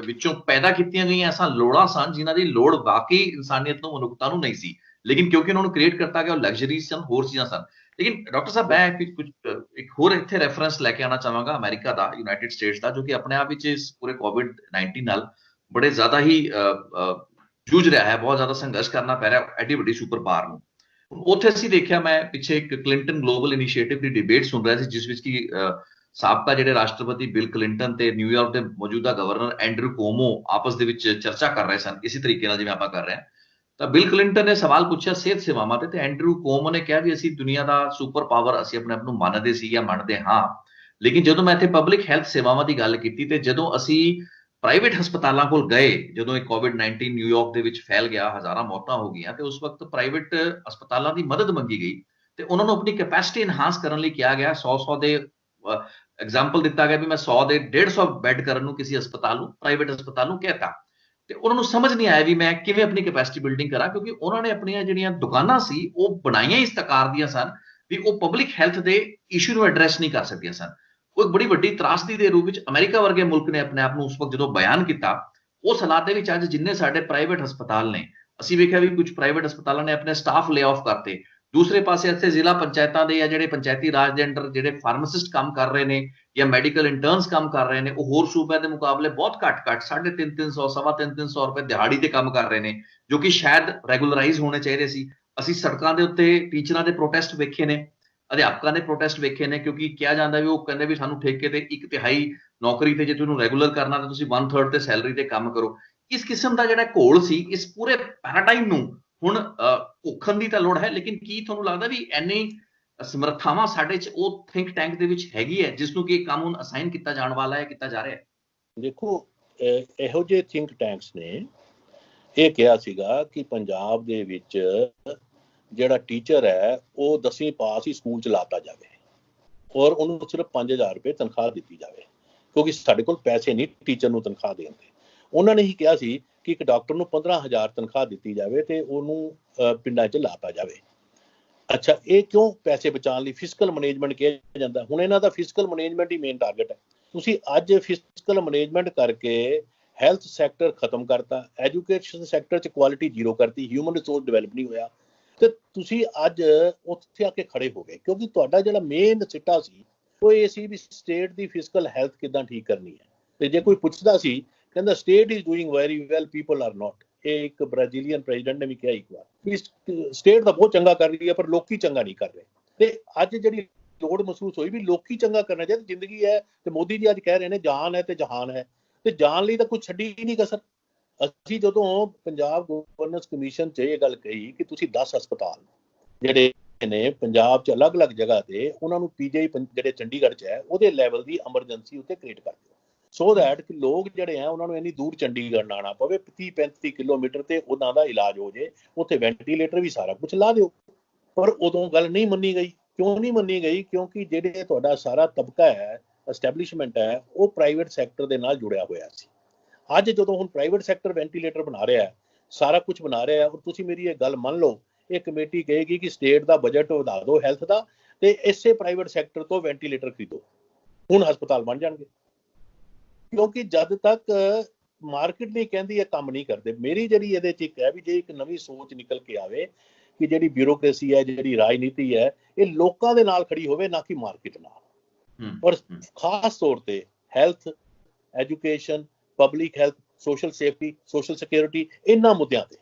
ਵਿੱਚੋਂ ਪੈਦਾ ਕੀਤੀਆਂ ਗਈਆਂ ਐਸਾ ਲੋੜਾਂ ਸਨ ਜਿਨ੍ਹਾਂ ਦੀ ਲੋੜ ਵਾਕਈ ਇਨਸਾਨੀਅਤ ਨੂੰ, ਮਨੁੱਖਤਾ ਨੂੰ ਨਹੀਂ ਸੀ, ਲੇਕਿਨ ਕਿਉਂਕਿ ਉਹਨਾਂ ਨੂੰ ਕ੍ਰੀਏਟ ਕਰਤਾ ਗਿਆ, ਉਹ ਲਗਜ਼ਰੀਜ਼ ਸਨ, ਹੋਰ ਚੀਜ਼ਾਂ ਸਨ। ਲੇਕਿਨ ਡਾਕਟਰ ਸਾਹਿਬ, ਮੈਂ ਕੁਝ ਇੱਕ ਹੋਰ ਇੱਥੇ ਰੈਫਰੈਂਸ ਲੈ ਕੇ ਆਉਣਾ ਚਾਹਾਂਗਾ ਅਮਰੀਕਾ ਦਾ, ਯੂਨਾਈਟਿਡ ਸਟੇਟਸ ਦਾ, ਜੋ ਕਿ ਆਪਣੇ ਆਪ ਵਿੱਚ ਇਸ ਪੂਰੇ ਕੋਵਿਡ-19 ਨਾਲ ਬੜੇ ਜ਼ਿਆਦਾ ਹੀ ਜੂਝ ਰਿਹਾ ਹੈ, ਬਹੁਤ ਜ਼ਿਆਦਾ ਸੰਘਰਸ਼ ਕਰਨਾ ਪੈ ਰਿਹਾ ਐਡੀ ਵੱਡੀ ਸੁਪਰ ਪਾਵਰ ਨੂੰ। ਉੱਥੇ ਅਸੀਂ ਦੇਖਿਆ, ਮੈਂ ਪਿੱਛੇ ਇੱਕ ਕਲਿੰਟਨ ਗਲੋਬਲ ਇਨੀਸ਼ੀਏਟਿਵ ਦੀ ਡਿਬੇਟ ਸੁਣ ਰਿਹਾ ਸੀ, ਜਿਸ ਵਿੱਚ ਕਿ ਸਾਬਕਾ ਜਿਹੜੇ ਰਾਸ਼ਟਰਪਤੀ ਬਿਲ ਕਲਿੰਟਨ ਤੇ ਨਿਊਯਾਰਕ ਦੇ ਮੌਜੂਦਾ ਗਵਰਨਰ ਐਂਡਰੂ ਕੋਮੋ ਆਪਸ ਦੇ ਵਿੱਚ ਚਰਚਾ ਕਰ ਰਹੇ ਸਨ, ਇਸੇ ਤਰੀਕੇ ਨਾਲ ਜਿਵੇਂ ਆਪਾਂ ਕਰ ਰਹੇ ਹਾਂ। ਤਾਂ ਬਿਲ ਕਲਿੰਟਨ ਨੇ ਸਵਾਲ ਪੁੱਛਿਆ ਸਿਹਤ ਸੇਵਾਵਾਂ ਤੇ ਐਂਡਰੂ ਕੋਮੋ ਨੇ ਕਿਹਾ ਵੀ ਅਸੀਂ ਦੁਨੀਆ ਦਾ ਸੁਪਰ ਪਾਵਰ, ਅਸੀਂ ਆਪਣੇ ਆਪ ਨੂੰ ਮੰਨਦੇ ਸੀ ਜਾਂ ਮੰਨਦੇ ਹਾਂ, ਲੇਕਿਨ ਜਦੋਂ ਮੈਂ ਇੱਥੇ ਪਬਲਿਕ ਹੈਲਥ ਸੇਵਾਵਾਂ ਦੀ ਗੱਲ ਕੀਤੀ ਤੇ ਜਦੋਂ ਅਸੀਂ ਪ੍ਰਾਈਵੇਟ ਹਸਪਤਾਲਾਂ ਕੋਲ ਗਏ, ਜਦੋਂ ਇਹ ਕੋਵਿਡ-19 ਨਿਊਯਾਰਕ ਦੇ ਵਿੱਚ ਫੈਲ ਗਿਆ, ਹਜ਼ਾਰਾਂ ਮੌਤਾਂ ਹੋ ਗਈਆਂ, ਤੇ ਉਸ ਵਕਤ ਪ੍ਰਾਈਵੇਟ ਹਸਪਤਾਲਾਂ ਦੀ ਮਦਦ ਮੰਗੀ ਗਈ ਤੇ ਉਹਨਾਂ ਨੂੰ ਆਪਣੀ ਕੈਪੈਸਿਟੀ ਇਨਹਾਂਸ ਕਰਨ ਲਈ ਕਿਹਾ ਗਿਆ। 100 ਦੇ ਐਗਜ਼ਾਮਪਲ ਦਿੱਤਾ ਗਿਆ ਵੀ ਮੈਂ 100 ਦੇ 150 ਬੈੱਡ ਕਰਨ ਨੂੰ ਕਿਸੇ ਹਸਪਤਾਲ ਨੂੰ, ਪ੍ਰਾਈਵੇਟ ਹਸਪਤਾਲ ਨੂੰ ਕਹਿਤਾ, ਤੇ ਉਹਨਾਂ ਨੂੰ ਸਮਝ ਨਹੀਂ ਆਇਆ ਵੀ ਮੈਂ ਕਿਵੇਂ ਆਪਣੀ ਕੈਪੈਸਿਟੀ ਬਿਲਡਿੰਗ ਕਰਾਂ, ਕਿਉਂਕਿ ਉਹਨਾਂ ਨੇ ਆਪਣੀਆਂ ਜਿਹੜੀਆਂ ਦੁਕਾਨਾਂ ਸੀ ਉਹ ਬਣਾਈਆਂ ਇਸ ਪ੍ਰਕਾਰ ਦੀਆਂ ਸਨ ਵੀ ਉਹ ਪਬਲਿਕ ਹੈਲਥ ਦੇ ਇਸ਼ੂ ਨੂੰ ਐਡਰੈਸ ਨਹੀਂ ਕਰ ਸਕਦੀਆਂ ਸਨ। ਉਹ ਇੱਕ ਬੜੀ ਵੱਡੀ ਤਰਾਸਦੀ ਦੇ ਰੂਪ ਵਿੱਚ ਅਮਰੀਕਾ ਵਰਗੇ ਮੁਲਕ ਨੇ ਆਪਣੇ ਆਪ ਨੂੰ ਉਸ ਵਕਤ ਜਦੋਂ ਬਿਆਨ ਕੀਤਾ, ਉਸ ਹਾਲਾਤ ਦੇ ਵਿੱਚ ਅੱਜ ਜਿੰਨੇ ਸਾਡੇ ਪ੍ਰਾਈਵੇਟ ਹਸਪਤਾਲ ਨੇ, ਅਸੀਂ ਵੇਖਿਆ ਵੀ ਕੁਝ ਪ੍ਰਾਈਵੇਟ ਹਸਪਤਾਲਾਂ ਨੇ ਆਪਣੇ ਸਟਾਫ ਲੇ ਆਫ ਕਰਤੇ। ਦੂਸਰੇ ਪਾਸੇ ਇੱਥੇ ਜ਼ਿਲ੍ਹਾ ਪੰਚਾਇਤਾਂ ਦੇ ਜਾਂ ਜਿਹੜੇ ਪੰਚਾਇਤੀ ਰਾਜ ਦੇ ਅੰਡਰ ਜਿਹੜੇ ਫਾਰਮਾਸਿਸਟ ਕੰਮ ਕਰ ਰਹੇ ਨੇ ਜਾਂ ਮੈਡੀਕਲ ਇੰਟਰਨਸ ਕੰਮ ਕਰ ਰਹੇ ਨੇ, ਉਹ ਹੋਰ ਸੂਬਿਆਂ ਦੇ ਮੁਕਾਬਲੇ ਬਹੁਤ ਘੱਟ 350 ਸਵਾ 300 ਰੁਪਏ ਦਿਹਾੜੀ ਤੇ ਕੰਮ ਕਰ ਰਹੇ ਨੇ, ਜੋ ਕਿ ਸ਼ਾਇਦ ਰੈਗੂਲਰਾਈਜ਼ ਹੋਣੇ ਚਾਹੀਦੇ ਸੀ। ਅਸੀਂ ਸੜਕਾਂ ਦੇ ਉੱਤੇ ਟੀਚਰਾਂ ਦੇ ਪ੍ਰੋਟੈਸਟ ਵੇਖੇ ਨੇ, ਅਧਿਆਪਕਾਂ ਦੇ ਪ੍ਰੋਟੈਸਟ ਵੇਖੇ ਨੇ, ਕਿਉਂਕਿ ਕਿਹਾ ਜਾਂਦਾ ਵੀ ਉਹ ਕਹਿੰਦੇ ਵੀ ਸਾਨੂੰ ਠੇਕੇ ਤੇ 1/3 ਨੌਕਰੀ ਤੇ, ਜੇ ਤੁਹਾਨੂੰ ਰੈਗੂਲਰ ਕਰਨਾ ਤਾਂ ਤੁਸੀਂ 1/3 ਤੇ ਸੈਲਰੀ ਤੇ ਕੰਮ ਕਰੋ। ਇਸ ਕਿਸਮ ਦਾ ਜਿਹੜਾ ਘੋਲ ਸੀ, ਇਸ ਪੂਰੇ ਪੈਰਾਡਾਈਮ ਨੂੰ ਹੁਣ ਘੋਖਣ ਦੀ ਤਾਂ ਲੋੜ ਹੈ, ਲੇਕਿਨ ਕੀ ਤੁਹਾਨੂੰ ਲੱਗਦਾ ਵੀ ਇੰਨੀ ਸਮਰੱਥਾਵਾਂ ਸਾਡੇ 'ਚ ਉਹ ਥਿੰਕ ਟੈਂਕ ਦੇ ਵਿੱਚ ਹੈਗੀ ਹੈ ਜਿਸ ਨੂੰ ਕਿ ਇਹ ਕੰਮ ਹੁਣ ਅਸਾਈਨ ਕੀਤਾ ਜਾਣ ਵਾਲਾ ਹੈ, ਕੀਤਾ ਜਾ ਰਿਹਾ ਹੈ? ਦੇਖੋ, ਇਹੋ ਜਿਹੇ ਥਿੰਕ ਟੈਂਕਸ ਨੇ ਇਹ ਕਿਹਾ ਸੀਗਾ ਕਿ ਪੰਜਾਬ ਦੇ ਵਿੱਚ ਜਿਹੜਾ ਟੀਚਰ ਹੈ ਉਹ 10ਵੀਂ ਪਾਸ ਹੀ ਸਕੂਲ 'ਚ ਲਾਤਾ ਜਾਵੇ ਔਰ ਉਹਨੂੰ ਸਿਰਫ 5000 ਰੁਪਏ ਤਨਖਾਹ ਦਿੱਤੀ ਜਾਵੇ, ਕਿਉਂਕਿ ਸਾਡੇ ਕੋਲ ਪੈਸੇ ਨਹੀਂ ਟੀਚਰ ਨੂੰ ਤਨਖਾਹ ਦੇਣ ਦੇ। ਉਹਨਾਂ ਨੇ ਹੀ ਕਿਹਾ ਸੀ ਕਿ ਇੱਕ ਡਾਕਟਰ ਨੂੰ 15000 ਤਨਖਾਹ ਦਿੱਤੀ ਜਾਵੇ ਤੇ ਉਹਨੂੰ ਪਿੰਡਾਂ 'ਚ ਲਾਤਾ ਜਾਵੇ। ਅੱਛਾ, ਇਹ ਕਿਉਂ? ਪੈਸੇ ਬਚਾਉਣ ਲਈ ਫਿਸਕਲ ਮੈਨੇਜਮੈਂਟ ਕਿਹਾ ਜਾਂਦਾ। ਹੁਣ ਇਹਨਾਂ ਦਾ ਫਿਸਕਲ ਮੈਨੇਜਮੈਂਟ ਹੀ ਮੇਨ ਟਾਰਗੇਟ ਹੈ। ਤੁਸੀਂ ਅੱਜ ਫਿਸਕਲ ਮੈਨੇਜਮੈਂਟ ਕਰਕੇ ਹੈਲਥ ਸੈਕਟਰ ਖਤਮ ਕਰਤਾ, ਐਜੂਕੇਸ਼ਨ ਸੈਕਟਰ 'ਚ ਕੁਆਲਿਟੀ ਜ਼ੀਰੋ ਕਰਤੀ, ਹਿਊਮਨ ਰਿਸੋਰਸ ਡਿਵੈਲਪ ਨਹੀਂ ਹੋਇਆ, ਤੇ ਤੁਸੀਂ ਅੱਜ ਉੱਥੇ ਆ ਕੇ ਖੜੇ ਹੋ ਗਏ, ਕਿਉਂਕਿ ਤੁਹਾਡਾ ਜਿਹੜਾ ਮੇਨ ਸਿੱਟਾ ਸੀ ਉਹ ਇਹ ਸੀ ਵੀ ਸਟੇਟ ਦੀ ਫਿਸਕਲ ਹੈਲਥ ਕਿੱਦਾਂ ਠੀਕ ਕਰਨੀ ਹੈ। ਤੇ ਜੇ ਕੋਈ ਪੁੱਛਦਾ ਸੀ, ਕਹਿੰਦਾ state is doing very well, people are not. ਇਹ ਇੱਕ ਬ੍ਰਾਜ਼ੀਲੀਅਨ ਪ੍ਰੈਜ਼ੀਡੈਂਟ ਨੇ ਵੀ ਕਿਹਾ ਇੱਕ ਵਾਰ ਵੀ ਸਟੇਟ ਤਾਂ ਬਹੁਤ ਚੰਗਾ ਕਰ ਰਹੀ ਹੈ ਪਰ ਲੋਕੀ ਚੰਗਾ ਨਹੀਂ ਕਰ ਰਹੇ। ਤੇ ਅੱਜ ਜਿਹੜੀ ਲੋੜ ਮਹਿਸੂਸ ਹੋਈ ਵੀ ਲੋਕੀ ਚੰਗਾ ਕਰਨਾ ਚਾਹੀਦਾ, ਜ਼ਿੰਦਗੀ ਹੈ। ਤੇ ਮੋਦੀ ਜੀ ਅੱਜ ਕਹਿ ਰਹੇ ਨੇ ਜਾਨ ਹੈ ਤੇ ਜਹਾਨ ਹੈ, ਤੇ ਜਾਨ ਲਈ ਤਾਂ ਕੁਝ ਛੱਡੀ ਹੀ ਨਹੀਂ ਕਸਰ। ਅਸੀਂ ਜਦੋਂ ਪੰਜਾਬ ਗਵਰਨੈਂਸ ਕਮਿਸ਼ਨ 'ਚ ਇਹ ਗੱਲ ਕਹੀ ਕਿ ਤੁਸੀਂ 10 ਹਸਪਤਾਲ ਜਿਹੜੇ ਨੇ ਪੰਜਾਬ 'ਚ ਅਲੱਗ-ਅਲੱਗ ਜਗ੍ਹਾ ਤੇ ਉਹਨਾਂ ਨੂੰ ਪੀਜੀਆਈ ਜਿਹੜੇ ਚੰਡੀਗੜ੍ਹ 'ਚ ਹੈ ਉਹਦੇ ਲੈਵਲ ਦੀ ਐਮਰਜੈਂਸੀ ਉੱਤੇ ਕ੍ਰੀਏਟ ਕਰ ਦਿਓ, ਸੋ ਦੈਟ ਕਿ ਲੋਕ ਜਿਹੜੇ ਆ ਉਹਨਾਂ ਨੂੰ ਇੰਨੀ ਦੂਰ ਚੰਡੀਗੜ੍ਹ ਨਾ ਆਉਣਾ ਪਵੇ, 30-35 ਕਿਲੋਮੀਟਰ ਤੇ ਉਹਨਾਂ ਦਾ ਇਲਾਜ ਹੋ ਜੇ, ਉੱਥੇ ਵੈਂਟੀਲੇਟਰ ਵੀ ਸਾਰਾ ਕੁਝ ਲਾ ਦਿਓ। ਪਰ ਉਦੋਂ ਗੱਲ ਨਹੀਂ ਮੰਨੀ ਗਈ। ਕਿਉਂ ਨਹੀਂ ਮੰਨੀ ਗਈ? ਕਿਉਂਕਿ ਜਿਹੜੇ ਤੁਹਾਡਾ ਸਾਰਾ ਤਬਕਾ ਹੈ, ਐਸਟੈਬਲਿਸ਼ਮੈਂਟ ਹੈ, ਉਹ ਪ੍ਰਾਈਵੇਟ ਸੈਕਟਰ ਦੇ ਨਾਲ ਜੁੜਿਆ ਹੋਇਆ ਸੀ। ਅੱਜ ਜਦੋਂ ਹੁਣ ਪ੍ਰਾਈਵੇਟ ਸੈਕਟਰ ਵੈਂਟੀਲੇਟਰ ਬਣਾ ਰਿਹਾ ਹੈ, ਸਾਰਾ ਕੁਝ ਬਣਾ ਰਿਹਾ ਹੈ, ਔਰ ਤੁਸੀਂ ਮੇਰੀ ਇਹ ਗੱਲ ਮੰਨ ਲਓ, ਇਹ ਕਮੇਟੀ ਕਹੇਗੀ ਕਿ ਸਟੇਟ ਦਾ ਬਜਟ ਵਧਾ ਦਿਓ ਹੈਲਥ ਦਾ ਤੇ ਇਸੇ ਪ੍ਰਾਈਵੇਟ ਸੈਕਟਰ ਤੋਂ ਵੈਂਟੀਲੇਟਰ ਖਰੀਦੋ, ਹੁਣ ਹਸਪਤਾਲ ਬਣ ਜਾਣਗੇ। ਕਿਉਂਕਿ ਜਦ ਤੱਕ ਮਾਰਕੀਟ ਨਹੀਂ ਕਹਿੰਦੀ ਇਹ ਕੰਮ ਨਹੀਂ ਕਰਦੇ। ਮੇਰੀ ਜਿਹੜੀ ਇਹਦੇ 'ਚ ਇੱਕ ਹੈ ਵੀ ਜੇ ਇੱਕ ਨਵੀਂ ਸੋਚ ਨਿਕਲ ਕੇ ਆਵੇ ਕਿ ਜਿਹੜੀ ਬਿਊਰੋਕ੍ਰੇਸੀ ਹੈ, ਜਿਹੜੀ ਰਾਜਨੀਤੀ ਹੈ, ਇਹ ਲੋਕਾਂ ਦੇ ਨਾਲ ਖੜੀ ਹੋਵੇ, ਨਾ ਕਿ ਮਾਰਕੀਟ ਨਾਲ। ਔਰ ਖਾਸ ਤੌਰ ਤੇ health, education, public health, social safety, social security, ਇਹਨਾਂ ਮੁੱਦਿਆਂ ਤੇ।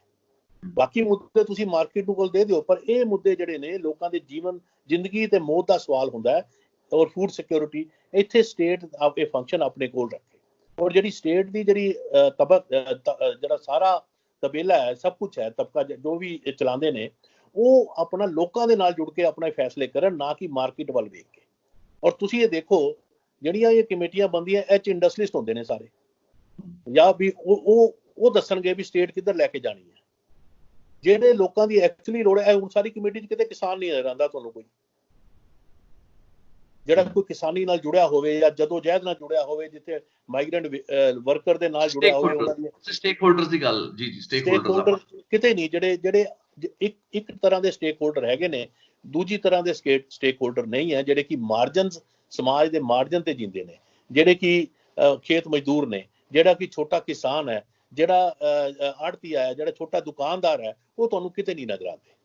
ਬਾਕੀ ਮੁੱਦੇ ਤੁਸੀਂ ਮਾਰਕੀਟ ਨੂੰ ਕੋਲ ਦੇ ਦਿਓ, ਪਰ ਇਹ ਮੁੱਦੇ ਜਿਹੜੇ ਨੇ ਲੋਕਾਂ ਦੇ ਜੀਵਨ, ਜ਼ਿੰਦਗੀ ਤੇ ਮੌਤ ਦਾ ਸਵਾਲ ਹੁੰਦਾ ਹੈ, ਔਰ ਫੂਡ ਸਿਕਿਉਰਿਟੀ, ਇੱਥੇ ਸਟੇਟ ਇਹ ਫੰਕਸ਼ਨ ਆਪਣੇ ਕੋਲ ਰੱਖੇ। ਔਰ ਜਿਹੜੀ ਸਟੇਟ ਦੀ ਜਿਹੜੀ ਜਿਹੜਾ ਸਾਰਾ ਤਬੇਲਾ ਹੈ, ਸਭ ਕੁਝ ਹੈ, ਤਬਕਾ ਜੋ ਵੀ ਚਲਾਉਂਦੇ ਨੇ, ਉਹ ਆਪਣਾ ਲੋਕਾਂ ਦੇ ਨਾਲ ਜੁੜ ਕੇ ਆਪਣੇ ਫੈਸਲੇ ਕਰਨ, ਨਾ ਕਿ ਮਾਰਕੀਟ ਵੱਲ ਵੇਖ ਕੇ। ਔਰ ਤੁਸੀਂ ਇਹ ਦੇਖੋ, ਜਿਹੜੀਆਂ ਇਹ ਕਮੇਟੀਆਂ ਬਣਦੀਆਂ ਇਹ 'ਚ ਇੰਡਸਟਰੀਸਟ ਹੁੰਦੇ ਨੇ ਸਾਰੇ, ਜਾਂ ਵੀ ਉਹ ਦੱਸਣਗੇ ਵੀ ਸਟੇਟ ਕਿੱਧਰ ਲੈ ਕੇ ਜਾਣੀ ਹੈ। ਜਿਹੜੇ ਲੋਕਾਂ ਦੀ ਐਕਚੁਅਲੀ ਲੋੜ ਹੈ, ਹੁਣ ਸਾਰੀ ਕਮੇਟੀ 'ਚ ਕਿਤੇ ਕਿਸਾਨ ਨਹੀਂ ਨਜ਼ਰ ਆਉਂਦਾ ਤੁਹਾਨੂੰ, ਕੋਈ ਜਿਹੜਾ ਕੋਈ ਕਿਸਾਨੀ ਨਾਲ ਜੁੜਿਆ ਹੋਵੇ ਜਾਂ ਜਦੋਂ ਜਹਿਦ ਨਾਲ ਜੁੜਿਆ ਹੋਵੇ, ਜਿੱਥੇ ਮਾਈਗ੍ਰੈਂਟ ਵਰਕਰ ਦੇ ਨਾਲ ਜੁੜਿਆ ਹੋਵੇ, ਉਹਨਾਂ ਦੀ ਸਟੇਕ ਹੋਲਡਰਸ ਦੀ ਗੱਲ, ਜੀ ਸਟੇਕ ਹੋਲਡਰ ਕਿਤੇ ਨਹੀਂ। ਜਿਹੜੇ ਇੱਕ ਤਰ੍ਹਾਂ ਦੇ ਸਟੇਕ ਹੋਲਡਰ ਹੈਗੇ ਨੇ, ਦੂਜੀ ਤਰ੍ਹਾਂ ਦੇ ਸਟੇਕ ਹੋਲਡਰ ਨਹੀਂ ਹੈ, ਜਿਹੜੇ ਕਿ ਮਾਰਜਨ, ਸਮਾਜ ਦੇ ਮਾਰਜਨ ਤੇ ਜਿੰਦੇ ਨੇ, ਜਿਹੜੇ ਕਿ ਖੇਤ ਮਜ਼ਦੂਰ ਨੇ, ਜਿਹੜਾ ਕਿ ਛੋਟਾ ਕਿਸਾਨ ਹੈ, ਜਿਹੜਾ ਆੜ੍ਹਤੀਆ ਹੈ, ਜਿਹੜਾ ਛੋਟਾ ਦੁਕਾਨਦਾਰ ਹੈ, ਉਹ ਤੁਹਾਨੂੰ ਕਿਤੇ ਨਹੀਂ ਨਜ਼ਰ ਆਉਂਦੇ।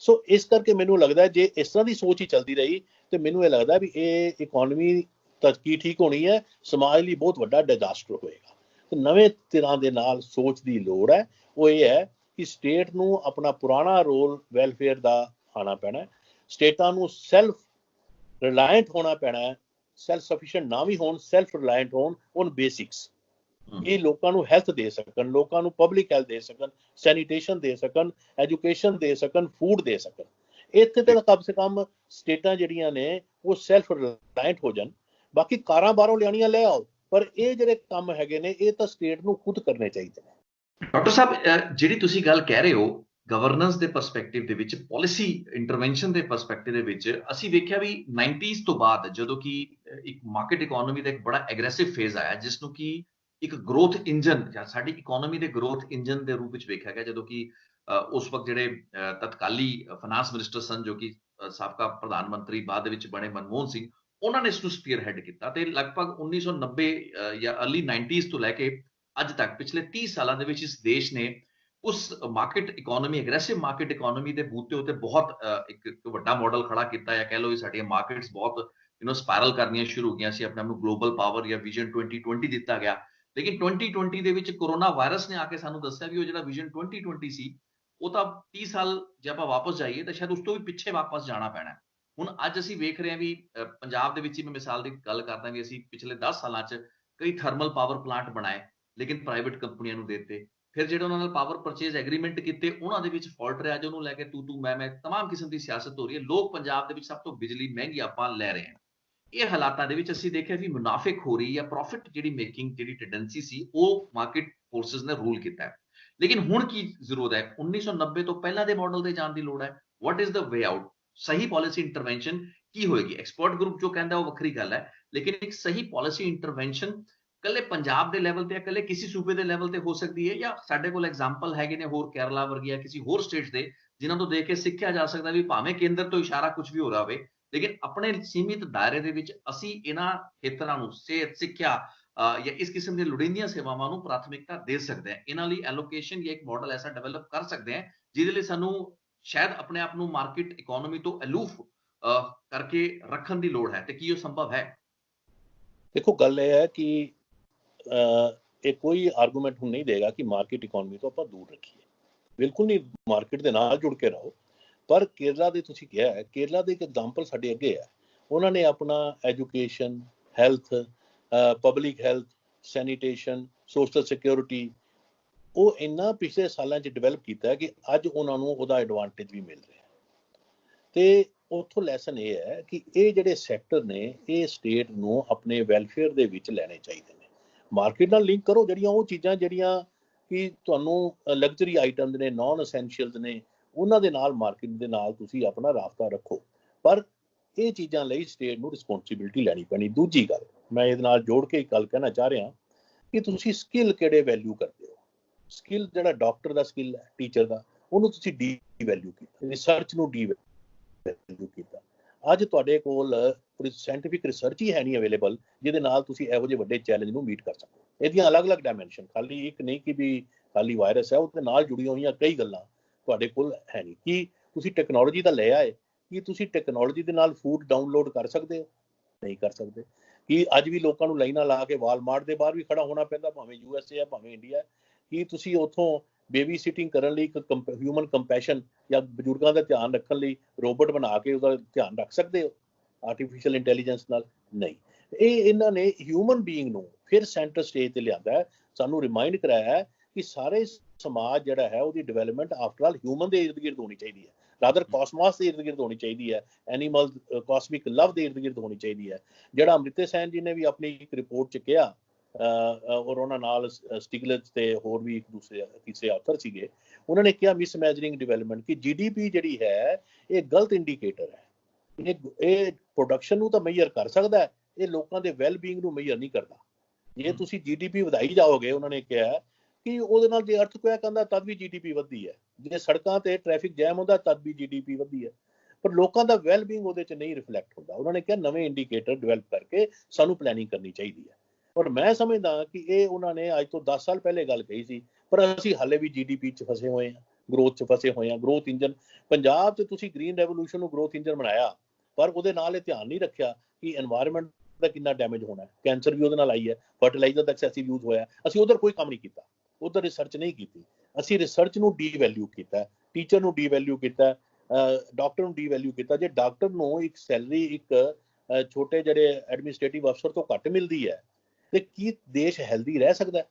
ਸੋ ਇਸ ਕਰਕੇ ਮੈਨੂੰ ਲੱਗਦਾ ਜੇ ਇਸ ਤਰ੍ਹਾਂ ਦੀ ਸੋਚ ਹੀ ਚੱਲਦੀ ਰਹੀ ਤੇ ਮੈਨੂੰ ਇਹ ਲੱਗਦਾ ਵੀ ਇਹ ਇਕਨੋਮੀ ਤਾਂ ਕੀ ਠੀਕ ਹੋਣੀ ਹੈ, ਸਮਾਜ ਲਈ ਬਹੁਤ ਵੱਡਾ ਡਿਜ਼ਾਸਟਰ ਹੋਏਗਾ। ਤੇ ਨਵੇਂ ਤਰ੍ਹਾਂ ਦੇ ਨਾਲ ਸੋਚ ਦੀ ਲੋੜ ਹੈ। ਉਹ ਇਹ ਹੈ ਕਿ ਸਟੇਟ ਨੂੰ ਆਪਣਾ ਪੁਰਾਣਾ ਰੋਲ ਵੈਲਫੇਅਰ ਦਾ ਆਉਣਾ ਪੈਣਾ, ਸਟੇਟਾਂ ਨੂੰ ਸੈਲਫ ਰਿਲਾਇੰਟ ਹੋਣਾ ਪੈਣਾ, ਸੈਲਫ ਸਫੀਸ਼ੀਐਂਟ ਨਾ ਵੀ ਹੋਣ, ਸੈਲਫ ਰਿਲਾਇੰਟ ਹੋਣ ਔਨ ਬੇਸਿਕਸ। ਇਹ ਲੋਕਾਂ ਨੂੰ ਹੈਲਥ ਦੇ ਸਕਣ, ਲੋਕਾਂ ਨੂੰ ਪਬਲਿਕ ਹੈਲਥ ਦੇ ਸਕਣ, ਸੈਨੀਟੇਸ਼ਨ ਦੇ ਸਕਣ, ਐਜੂਕੇਸ਼ਨ ਦੇ ਸਕਣ, ਫੂਡ ਦੇ ਸਕਣ। ਇੱਥੇ ਤਾਂ ਕਮ ਸੇ ਕਮ ਸਟੇਟਾਂ ਜਿਹੜੀਆਂ ਨੇ ਉਹ ਸੈਲਫ ਰਿਲਾਇੰਟ ਹੋ ਜਾਣ। ਬਾਕੀ ਕਾਰਾਂ ਬਾਹਰੋਂ ਲਿਆਣੀਆਂ ਲੈ ਆਓ, ਪਰ ਇਹ ਜਿਹੜੇ ਕੰਮ ਹੈਗੇ ਨੇ ਇਹ ਤਾਂ ਸਟੇਟ ਨੂੰ ਖੁਦ ਕਰਨੇ ਚਾਹੀਦੇ ਨੇ। ਡਾਕਟਰ ਸਾਹਿਬ, ਜਿਹੜੀ ਤੁਸੀਂ ਗੱਲ ਕਹਿ ਰਹੇ ਹੋ ਗਵਰਨੈਂਸ ਦੇ ਪਰਸਪੈਕਟਿਵ ਦੇ ਵਿੱਚ, ਪਾਲਿਸੀ ਇੰਟਰਵੈਂਸ਼ਨ ਦੇ ਪਰਸਪੈਕਟਿਵ ਦੇ ਵਿੱਚ, ਅਸੀਂ ਵੇਖਿਆ ਵੀ 90s ਤੋਂ ਬਾਅਦ ਜਦੋਂ ਕਿ ਇੱਕ ਮਾਰਕੀਟ ਇਕਨੋਮੀ ਦਾ ਇੱਕ ਬੜਾ ਐਗਰੈਸਿਵ ਫੇਜ਼ ਆਇਆ, ਜਿਸ ਨੂੰ ਕਿ ਇੱਕ ਗਰੋਥ ਇੰਜਨ ਜਾਂ ਸਾਡੀ ਇਕਨੋਮੀ ਦੇ ਗਰੋਥ ਇੰਜਨ ਦੇ ਰੂਪ ਵਿੱਚ ਵੇਖਿਆ ਗਿਆ, ਜਦੋਂ ਕਿ ਉਸ ਵਕਤ ਜਿਹੜੇ ਤਤਕਾਲੀ ਫਾਈਨਾਂਸ ਮਿਨਿਸਟਰ ਸਨ, ਜੋ ਕਿ ਸਾਬਕਾ ਪ੍ਰਧਾਨ ਮੰਤਰੀ ਬਾਅਦ ਦੇ ਵਿੱਚ ਬਣੇ ਮਨਮੋਹਨ ਸਿੰਘ, ਉਹਨਾਂ ਨੇ ਇਸ ਨੂੰ ਸਪੀਅਰ ਹੈਡ ਕੀਤਾ। ਤੇ ਲਗਭਗ 1990 ਜਾਂ ਅਰਲੀ 90s ਤੋਂ ਲੈ ਕੇ ਅੱਜ ਤੱਕ ਪਿਛਲੇ 30 ਸਾਲਾਂ ਦੇ ਵਿੱਚ ਇਸ ਦੇਸ਼ ਨੇ ਉਸ market economy aggressive market economy ਦੇ ਬੂਤੇ ਉੱਤੇ ਬਹੁਤ ਇੱਕ ਵੱਡਾ ਮਾਡਲ ਖੜਾ ਕੀਤਾ ਹੈ। ਕਹਿ ਲਓ ਵੀ ਸਾਡੀਆਂ ਮਾਰਕੀਟਸ ਬਹੁਤ ਸਪਾਇਰਲ ਕਰਨੀਆਂ ਸ਼ੁਰੂ ਹੋ ਗਈਆਂ ਸੀ। ਆਪਣੇ ਆਪ ਨੂੰ ਗਲੋਬਲ ਪਾਵਰ ਜਾਂ ਵਿਜ਼ਨ 2020 ਦਿੱਤਾ ਗਿਆ, ਲੇਕਿਨ 2020 ਦੇ ਵਿੱਚ ਕੋਰੋਨਾ ਵਾਇਰਸ ਨੇ ਆ ਕੇ ਸਾਨੂੰ ਦੱਸਿਆ ਵੀ ਉਹ ਜਿਹੜਾ ਵਿਜ਼ਨ 2020 ਸੀ ਉਹ ਤਾਂ 30 ਸਾਲ ਜੇ ਆਪਾਂ ਵਾਪਸ ਜਾਈਏ ਤਾਂ ਸ਼ਾਇਦ ਉਸ ਤੋਂ ਵੀ ਪਿੱਛੇ ਵਾਪਸ ਜਾਣਾ ਪੈਣਾ। ਹੁਣ ਅੱਜ ਅਸੀਂ ਵੇਖ ਰਹੇ ਹਾਂ ਵੀ ਪੰਜਾਬ ਦੇ ਵਿੱਚ ਹੀ ਮੈਂ ਮਿਸਾਲ ਦੀ ਗੱਲ ਕਰਦਾ ਵੀ ਅਸੀਂ ਪਿਛਲੇ 10 ਸਾਲਾਂ 'ਚ ਕਈ ਥਰਮਲ ਪਾਵਰ ਪਲਾਂਟ ਬਣਾਏ, ਲੇਕਿਨ ਪ੍ਰਾਈਵੇਟ ਕੰਪਨੀਆਂ ਨੂੰ ਦੇ ਦਿੱਤੇ। ਫਿਰ ਜਿਹੜੇ ਉਹਨਾਂ ਨਾਲ ਪਾਵਰ ਪਰਚੇਜ਼ ਐਗਰੀਮੈਂਟ ਕੀਤੇ ਉਹਨਾਂ ਦੇ ਵਿੱਚ ਫਾਲਟ ਰਿਹਾ, ਜੋ ਉਹਨੂੰ ਲੈ ਕੇ ਤੂੰ ਮੈਂ ਤਮਾਮ ਕਿਸਮ ਦੀ ਸਿਆਸਤ ਹੋ ਰਹੀ ਹੈ। ਲੋਕ ਪੰਜਾਬ ਦੇ ਵਿੱਚ ਸਭ ਤੋਂ ਬਿਜਲੀ ਮਹਿੰਗੀ ਆਪਾਂ ਲੈ ਰਹੇ ਹਾਂ। ਇਹ ਹਾਲਾਤਾਂ ਦੇ ਵਿੱਚ ਅਸੀਂ ਦੇਖਿਆ ਵੀ ਮੁਨਾਫਿਕਖੋਰੀ ਜਾਂ ਪ੍ਰੋਫਿਟ ਜਿਹੜੀ ਮੇਕਿੰਗ ਜਿਹੜੀ ਟੈਂਡੈਂਸੀ ਸੀ ਉਹ ਮਾਰਕੀਟ ਫੋਰਸਿਸ ਨੇ ਰੂਲ ਕੀਤਾ ਹੈ। ਲੇਕਿਨ ਹੁਣ ਕੀ ਜ਼ਰੂਰਤ ਹੈ? 1990 ਤੋਂ ਪਹਿਲਾਂ ਦੇ ਮਾਡਲ ਤੇ ਜਾਣ ਦੀ ਲੋੜ ਹੈ। What is the way out? ਸਹੀ ਪਾਲਿਸੀ ਇੰਟਰਵੈਂਸ਼ਨ ਕੀ ਹੋਏਗੀ? ਐਕਸਪਰਟ ਗਰੁੱਪ ਜੋ ਕਹਿੰਦਾ ਉਹ ਵੱਖਰੀ ਗੱਲ ਹੈ, ਲੇਕਿਨ ਇੱਕ ਸਹੀ ਪਾਲਿਸੀ ਇੰਟਰਵੈਂਸ਼ਨ ਕੱਲੇ ਪੰਜਾਬ ਦੇ ਲੈਵਲ ਤੇ ਜਾਂ ਕੱਲੇ ਕਿਸੇ ਸੂਬੇ ਦੇ ਲੈਵਲ ਤੇ ਹੋ ਸਕਦੀ ਹੈ, ਜਾਂ ਸਾਡੇ ਕੋਲ ਐਗਜ਼ਾਮਪਲ ਹੈਗੇ ਨੇ ਹੋਰ ਕੇਰਲਾ ਵਰਗੀਆਂ ਕਿਸੇ ਹੋਰ ਸਟੇਟਸ ਦੇ ਜਿਨ੍ਹਾਂ ਤੋਂ ਦੇਖ ਕੇ ਸਿੱਖਿਆ ਜਾ ਸਕਦਾ ਵੀ ਭਾਵੇਂ ਕੇਂਦਰ ਤੋਂ ਇਸ਼ਾਰਾ ਕੁਝ ਵੀ ਹੋ ਰਿਹਾ ਹੋਵੇ, ਲੇਕਿਨ ਆਪਣੇ ਸੀਮਿਤ ਦਾਇਰੇ ਦੇ ਵਿੱਚ ਅਸੀਂ ਇਹਨਾਂ ਖੇਤਰਾਂ ਨੂੰ ਸਿਹਤ, ਸਿੱਖਿਆ ਜਾਂ ਇਸ ਕਿਸਮ ਦੀਆਂ ਲੋੜੀਂਦੀਆਂ ਸੇਵਾਵਾਂ ਨੂੰ ਪ੍ਰਾਥਮਿਕਤਾ ਦੇ ਸਕਦੇ ਹਾਂ। ਇਹਨਾਂ ਲਈ ਐਲੋਕੇਸ਼ਨ ਜਾਂ ਇੱਕ ਮਾਡਲ ਐਸਾ ਡਿਵੈਲਪ ਕਰ ਸਕਦੇ ਹਾਂ ਜਿਹਦੇ ਲਈ ਸਾਨੂੰ ਸ਼ਾਇਦ ਆਪਣੇ ਆਪ ਨੂੰ ਮਾਰਕੀਟ ਇਕਨੋਮੀ ਤੋਂ ਅਲੂਫ ਕਰਕੇ ਰੱਖਣ ਦੀ ਲੋੜ ਹੈ, ਤੇ ਕੀ ਉਹ ਸੰਭਵ ਹੈ? ਦੇਖੋ, ਗੱਲ ਇਹ ਹੈ ਕਿ ਇਹ ਕੋਈ ਆਰਗੂਮੈਂਟ ਹੁਣ ਨਹੀਂ ਦੇਗਾ ਕਿ ਮਾਰਕੀਟ ਇਕਨੋਮੀ ਤੋਂ ਆਪਾਂ ਦੂਰ ਰੱਖੀਏ। ਬਿਲਕੁਲ ਨਹੀਂ, ਮਾਰਕੀਟ ਦੇ ਨਾਲ ਜੁੜ ਕੇ ਰਹੋ। ਪਰ ਕੇਰਲਾ ਦੇ ਤੁਸੀਂ ਕਿਹਾ ਹੈ, ਕੇਰਲਾ ਦੇ ਇੱਕ ਐਗਜ਼ਾਮਪਲ ਸਾਡੇ ਅੱਗੇ ਹੈ। ਉਹਨਾਂ ਨੇ ਆਪਣਾ education, health, public health, sanitation, social security ਉਹ ਇੰਨਾ ਪਿਛਲੇ ਸਾਲਾਂ 'ਚ ਡਿਵੈਲਪ ਕੀਤਾ ਹੈ ਕਿ ਅੱਜ ਉਹਨਾਂ ਨੂੰ ਉਹਦਾ ਐਡਵਾਂਟੇਜ ਵੀ ਮਿਲ ਰਿਹਾ। ਤੇ ਉੱਥੋਂ ਲੈਸਨ ਇਹ ਹੈ ਕਿ ਇਹ ਜਿਹੜੇ ਸੈਕਟਰ ਨੇ ਇਹ ਸਟੇਟ ਨੂੰ ਆਪਣੇ ਵੈਲਫੇਅਰ ਦੇ ਵਿੱਚ ਲੈਣੇ ਚਾਹੀਦੇ ਨੇ। ਮਾਰਕੀਟ ਨਾਲ ਲਿੰਕ ਕਰੋ ਜਿਹੜੀਆਂ ਉਹ ਚੀਜ਼ਾਂ ਜਿਹੜੀਆਂ ਕਿ ਤੁਹਾਨੂੰ ਲਗਜ਼ਰੀ ਆਈਟਮਸ ਨੇ, ਨਾਨ ਅਸੈਂਸ਼ੀਅਲਸ ਨੇ, ਉਹਨਾਂ ਦੇ ਨਾਲ ਮਾਰਕੀਟ ਦੇ ਨਾਲ ਤੁਸੀਂ ਆਪਣਾ ਰਾਬਤਾ ਰੱਖੋ। ਪਰ ਇਹ ਚੀਜ਼ਾਂ ਲਈ ਸਟੇਟ ਨੂੰ ਰਿਸਪੌਂਸਿਬਿਲਿਟੀ ਲੈਣੀ ਪੈਣੀ। ਦੂਜੀ ਗੱਲ ਮੈਂ ਇਹਦੇ ਨਾਲ ਜੋੜ ਕੇ ਇੱਕ ਗੱਲ ਕਹਿਣਾ ਚਾਹ ਰਿਹਾ ਕਿ ਤੁਸੀਂ ਸਕਿੱਲ ਕਿਹੜੇ ਵੈਲਿਊ ਕਰਦੇ ਹੋ। ਸਕਿੱਲ ਜਿਹੜਾ ਡਾਕਟਰ ਦਾ ਸਕਿੱਲ ਹੈ, ਟੀਚਰ ਦਾ, ਉਹਨੂੰ ਤੁਸੀਂ ਡੀ ਵੈਲਿਊ ਕੀਤਾ, ਰਿਸਰਚ ਨੂੰ ਡੀ ਵੈਲਿਊ ਕੀਤਾ। ਅੱਜ ਤੁਹਾਡੇ ਕੋਲ ਸਾਇੰਟੀਫਿਕ ਰਿਸਰਚ ਹੀ ਹੈ ਨਹੀਂ ਅਵੇਲੇਬਲ ਜਿਹਦੇ ਨਾਲ ਤੁਸੀਂ ਇਹੋ ਜਿਹੇ ਵੱਡੇ ਚੈਲੰਜ ਨੂੰ ਮੀਟ ਕਰ ਸਕੋ। ਇਹਦੀਆਂ ਅਲੱਗ-ਅਲੱਗ ਡਾਇਮੈਂਸ਼ਨ, ਖਾਲੀ ਇੱਕ ਨਹੀਂ ਕਿ ਵੀ ਖਾਲੀ ਵਾਇਰਸ ਹੈ, ਉਹਦੇ ਨਾਲ ਜੁੜੀਆਂ ਹੋਈਆਂ ਕਈ ਗੱਲਾਂ ਤੁਹਾਡੇ ਕੋਲ ਹੈ ਨਹੀਂ। ਕੀ ਤੁਸੀਂ ਟੈਕਨੋਲੋਜੀ ਦਾ ਲਿਆ ਹੈ? ਕੀ ਤੁਸੀਂ ਟੈਕਨੋਲੋਜੀ ਦੇ ਨਾਲ ਫੂਡ ਡਾਊਨਲੋਡ ਕਰ ਸਕਦੇ ਹੋ? ਨਹੀਂ ਕਰ ਸਕਦੇ। ਕੀ ਅੱਜ ਵੀ ਲੋਕਾਂ ਨੂੰ ਲਾਈਨਾਂ ਲਾ ਕੇ ਵਾਲਮਾਰਟ ਦੇ ਬਾਹਰ ਵੀ ਖੜਾ ਹੋਣਾ ਪੈਂਦਾ, ਭਾਵੇਂ USA ਹੈ ਭਾਵੇਂ ਇੰਡੀਆ ਹੈ? ਕੀ ਤੁਸੀਂ ਉੱਥੋਂ ਬੇਬੀ ਸਿਟਿੰਗ ਕਰਨ ਲਈ ਇੱਕ ਹਿਊਮਨ ਕੰਪੈਸ਼ਨ ਜਾਂ ਬਜ਼ੁਰਗਾਂ ਦਾ ਧਿਆਨ ਰੱਖਣ ਲਈ ਰੋਬੋਟ ਬਣਾ ਕੇ ਉਹਦਾ ਧਿਆਨ ਰੱਖ ਸਕਦੇ ਹੋ ਆਰਟੀਫਿਸ਼ੀਅਲ ਇੰਟੈਲੀਜੈਂਸ ਨਾਲ? ਨਹੀਂ। ਇਹਨਾਂ ਨੇ ਹਿਊਮਨ ਬੀਇੰਗ ਨੂੰ ਫਿਰ ਸੈਂਟਰ ਸਟੇਜ ਤੇ ਲਿਆਂਦਾ ਹੈ, ਸਾਨੂੰ ਰਿਮਾਈਂਡ ਕਰਾਇਆ ਕਿ ਸਾਰੇ ਸਮਾਜ ਜਿਹੜਾ ਹੈ ਉਹਦੀ ਡਿਵੈਲਪਮੈਂਟ ਆਫਟਰ ਆਲ ਹਿਊਮਨ ਦੇ ਇਰਦ ਗਿਰਦ ਹੋਣੀ ਚਾਹੀਦੀ ਹੈ, ਰਾਦਰ ਕਾਸਮੋਸ ਦੇ ਇਰਦ ਗਿਰਦ ਹੋਣੀ ਚਾਹੀਦੀ ਹੈ, ਐਨੀਮਲ ਕਾਸਮਿਕ ਲਵ ਦੇ ਇਰਦ ਗਿਰਦ ਹੋਣੀ ਚਾਹੀਦੀ ਹੈ। ਜਿਹੜਾ ਅਮ੍ਰਿਤਾ ਸੈਨ ਜੀ ਨੇ ਵੀ ਆਪਣੀ ਇੱਕ ਰਿਪੋਰਟ 'ਚ ਕਿਹਾ, ਔਰ ਉਹਨਾਂ ਨਾਲ ਸਟਿਗਲਟਸ ਤੇ ਹੋਰ ਵੀ ਇੱਕ ਦੂਸਰੇ ਤੀਸਰੇ ਆਥਰ ਸੀਗੇ, ਉਹਨਾਂ ਨੇ ਕਿਹਾ ਮਿਸ ਇਮੈਜਨਿੰਗ ਡਿਵੈਲਪਮੈਂਟ, ਕਿ GDP ਜਿਹੜੀ ਹੈ ਇਹ ਗਲਤ ਇੰਡੀਕੇਟਰ ਹੈ। ਇਹ ਪ੍ਰੋਡਕਸ਼ਨ ਨੂੰ ਤਾਂ ਮੇਜਰ ਕਰ ਸਕਦਾ ਹੈ, ਇਹ ਲੋਕਾਂ ਦੇ ਵੈਲਬੀਇੰਗ ਨੂੰ ਮੇਜਰ ਨਹੀਂ ਕਰਦਾ। ਜੇ ਤੁਸੀਂ GDP ਵਧਾਈ ਜਾਓਗੇ, ਉਹਨਾਂ ਨੇ ਕਿਹਾ ਕਿ ਉਹਦੇ ਨਾਲ ਜੇ ਅਰਥਕੁਐਕ ਆਉਂਦਾ ਤਦ ਵੀ GDP ਵੱਧਦੀ ਹੈ, ਜੇ ਸੜਕਾਂ ਤੇ ਟ੍ਰੈਫਿਕ ਜੈਮ ਹੁੰਦਾ ਤਦ ਵੀ GDP ਵੱਧਦੀ ਹੈ, ਪਰ ਲੋਕਾਂ ਦਾ ਵੈਲਬੀਇੰਗ ਉਹਦੇ 'ਚ ਨਹੀਂ ਰਿਫਲੈਕਟ ਹੁੰਦਾ। ਉਹਨਾਂ ਨੇ ਕਿਹਾ ਨਵੇਂ ਇੰਡੀਕੇਟਰ ਡਿਵੈਲਪ ਕਰਕੇ ਸਾਨੂੰ ਪਲੈਨਿੰਗ ਕਰਨੀ ਚਾਹੀਦੀ ਹੈ। ਔਰ ਮੈਂ ਸਮਝਦਾ ਕਿ ਇਹ ਉਹਨਾਂ ਨੇ ਅੱਜ ਤੋਂ 10 ਸਾਲ ਪਹਿਲੇ ਗੱਲ ਕਹੀ ਸੀ, ਪਰ ਅਸੀਂ ਹਾਲੇ ਵੀ GDP 'ਚ ਫਸੇ ਹੋਏ ਹਾਂ, ਗਰੋਥ 'ਚ ਫਸੇ ਹੋਏ ਹਾਂ। ਗਰੋਥ ਇੰਜਨ ਪੰਜਾਬ 'ਚ ਤੁਸੀਂ ਗ੍ਰੀਨ ਰੈਵੋਲੂਸ਼ਨ ਨੂੰ ਗਰੋਥ ਇੰਜਨ ਬਣਾਇਆ, ਪਰ ਉਹਦੇ ਨਾਲ ਇਹ ਧਿਆਨ ਨਹੀਂ ਰੱਖਿਆ ਕਿ এনवायरमेंट ਦਾ ਕਿੰਨਾ ਡੈਮੇਜ ਹੋਣਾ ਹੈ। ਕੈਂਸਰ ਵੀ ਉਹਦੇ ਨਾਲ ਆਈ ਹੈ, ਫਰਟੀਲਾਈਜ਼ਰ ਦਾ ਐਕਸੈਸਿਵ ਯੂਜ਼ ਹੋਇਆ। ਅਸੀਂ ਉਧਰ ਕੋਈ ਕੰਮ ਨਹੀਂ ਕੀਤਾ, ਉਧਰ ਰਿਸਰਚ ਨਹੀਂ ਕੀਤੀ। ਅਸੀਂ ਰਿਸਰਚ ਨੂੰ ਡੀ ਵੈਲਿਊ ਕੀਤਾ, ਟੀਚਰ ਨੂੰ ਡੀ ਵੈਲਿਊ ਕੀਤਾ, ਡਾਕਟਰ ਨੂੰ ਡੀ ਵੈਲਿਊ ਕੀਤਾ। ਜੇ ਡਾਕਟਰ ਨੂੰ ਇੱਕ ਸੈਲਰੀ ਇੱਕ ਛੋਟੇ ਜਿਹੜੇ ਐਡਮਿਨਿਸਟ੍ਰੇਟਿਵ ਅਫਸਰ ਤੋਂ ਘੱਟ ਮਿਲਦੀ ਹੈ ਤੇ ਕੀ ਦੇਸ਼ ਹੈਲਦੀ ਰਹਿ ਸਕਦਾ?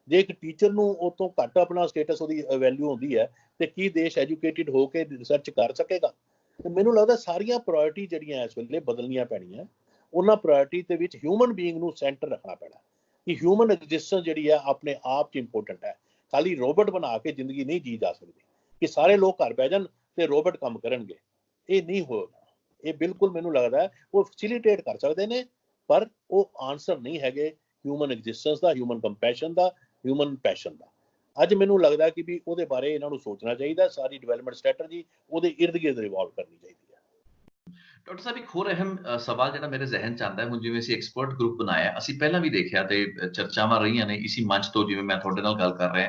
ਜੇ ਇੱਕ ਟੀਚਰ ਨੂੰ ਉਹ ਤੋਂ ਘੱਟ ਆਪਣਾ ਸਟੇਟਸ ਉਹਦੀ ਵੈਲਿਊ ਹੁੰਦੀ ਹੈ ਤੇ ਕੀ ਦੇਸ਼ ਐਜੂਕੇਟਿਡ ਹੋ ਕੇ ਰਿਸਰਚ ਕਰ ਸਕੇਗਾ? ਤੇ ਮੈਨੂੰ ਲੱਗਦਾ ਸਾਰੀਆਂ ਪ੍ਰਾਇੋਰਟੀ ਜਿਹੜੀਆਂ ਇਸ ਵੇਲੇ ਬਦਲਣੀਆਂ ਪੈਣੀਆਂ। ਉਹਨਾਂ ਪ੍ਰਾਇੋਰਟੀ ਦੇ ਵਿੱਚ ਹਿਊਮਨ ਬੀਇੰਗ ਨੂੰ ਸੈਂਟਰ ਰੱਖਣਾ ਪੈਣਾ ਕਿ ਹਿਊਮਨ ਐਗਜ਼ਿਸਟੈਂਸ ਜਿਹੜੀ ਹੈ ਆਪਣੇ ਆਪ 'ਚ ਇੰਪੋਰਟੈਂਟ ਹੈ। ਖਾਲੀ ਰੋਬੋਟ ਬਣਾ ਕੇ ਜ਼ਿੰਦਗੀ ਨਹੀਂ ਜੀ ਜਾ ਸਕਦੀ ਕਿ ਸਾਰੇ ਲੋਕ ਘਰ ਬਹਿ ਜਾਣ ਤੇ ਰੋਬੋਟ ਕੰਮ ਕਰਨਗੇ, ਇਹ ਨਹੀਂ ਹੋਣਾ। ਇਹ ਬਿਲਕੁਲ ਮੈਨੂੰ ਲੱਗਦਾ ਹੈ ਉਹ ਫੈਸਿਲੀਟੇਟ ਕਰ ਸਕਦੇ ਨੇ, ਪਰ ਉਹ ਆਨਸਰ ਨਹੀਂ ਹੈਗੇ ਹਿਊਮਨ ਐਗਜ਼ਿਸਟੈਂਸ ਦਾ, ਹਿਊਮਨ ਕੰਪੈਸ਼ਨ ਦਾ, ਹਿਊਮਨ ਪੈਸ਼ਨ ਦਾ। ਅੱਜ ਮੈਨੂੰ ਲੱਗਦਾ ਕਿ ਵੀ ਉਹਦੇ ਬਾਰੇ ਇਹਨਾਂ ਨੂੰ ਸੋਚਣਾ ਚਾਹੀਦਾ। ਸਾਰੀ ਡਿਵੈਲਪਮੈਂਟ ਸਟ੍ਰੈਟਜੀ ਉਹਦੇ ਇਰਦ ਗਿਰਦ ਰਿਵੋਲਵ ਕਰਨੀ ਚਾਹੀਦੀ ਹੈ। ਡਾਕਟਰ ਸਾਹਿਬ, ਇੱਕ ਹੋਰ ਅਹਿਮ ਸਵਾਲ ਜਿਹੜਾ ਮੇਰੇ ਜ਼ਿਹਨ 'ਚ ਆਉਂਦਾ ਹੈ, ਹੁਣ ਜਿਵੇਂ ਅਸੀਂ ਐਕਸਪਰਟ ਗਰੁੱਪ ਬਣਾਇਆ, ਅਸੀਂ ਪਹਿਲਾਂ ਵੀ ਦੇਖਿਆ ਤੇ ਚਰਚਾਵਾਂ ਰਹੀਆਂ ਨੇ ਇਸੀ ਮੰਚ ਤੋਂ, ਜਿਵੇਂ ਮੈਂ ਤੁਹਾਡੇ ਨਾਲ ਗੱਲ ਕਰ ਰਿਹਾ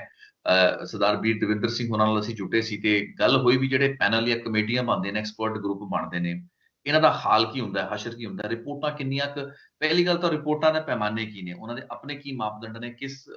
ਸਰਦਾਰ ਵੀਰ ਦਵਿੰਦਰ ਸਿੰਘ ਹੋਰਾਂ ਨਾਲ ਅਸੀਂ ਜੁਟੇ ਸੀ ਤੇ ਗੱਲ ਹੋਈ ਵੀ ਜਿਹੜੇ ਪੈਨਲ ਜਾਂ ਕਮੇਟੀਆਂ ਬਣਦੇ ਨੇ, ਐਕਸਪਰਟ ਗਰੁੱਪ ਬਣਦੇ ਨੇ, ਇਹਨਾਂ ਦਾ ਹਾਲ ਕੀ ਹੁੰਦਾ, ਹਸ਼ਰ ਕੀ ਹੁੰਦਾ, ਰਿਪੋਰਟਾਂ ਕਿੰਨੀਆਂ ਕੁ। ਪਹਿਲੀ ਗੱਲ ਤਾਂ ਰਿਪੋਰਟਾਂ ਦੇ ਪੈਮਾਨੇ ਕੀ ਨੇ, ਉਹਨਾਂ ਦੇ ਆਪਣੇ ਕੀ ਮਾਪਦੰਡ ਨੇ, ਕਿਸ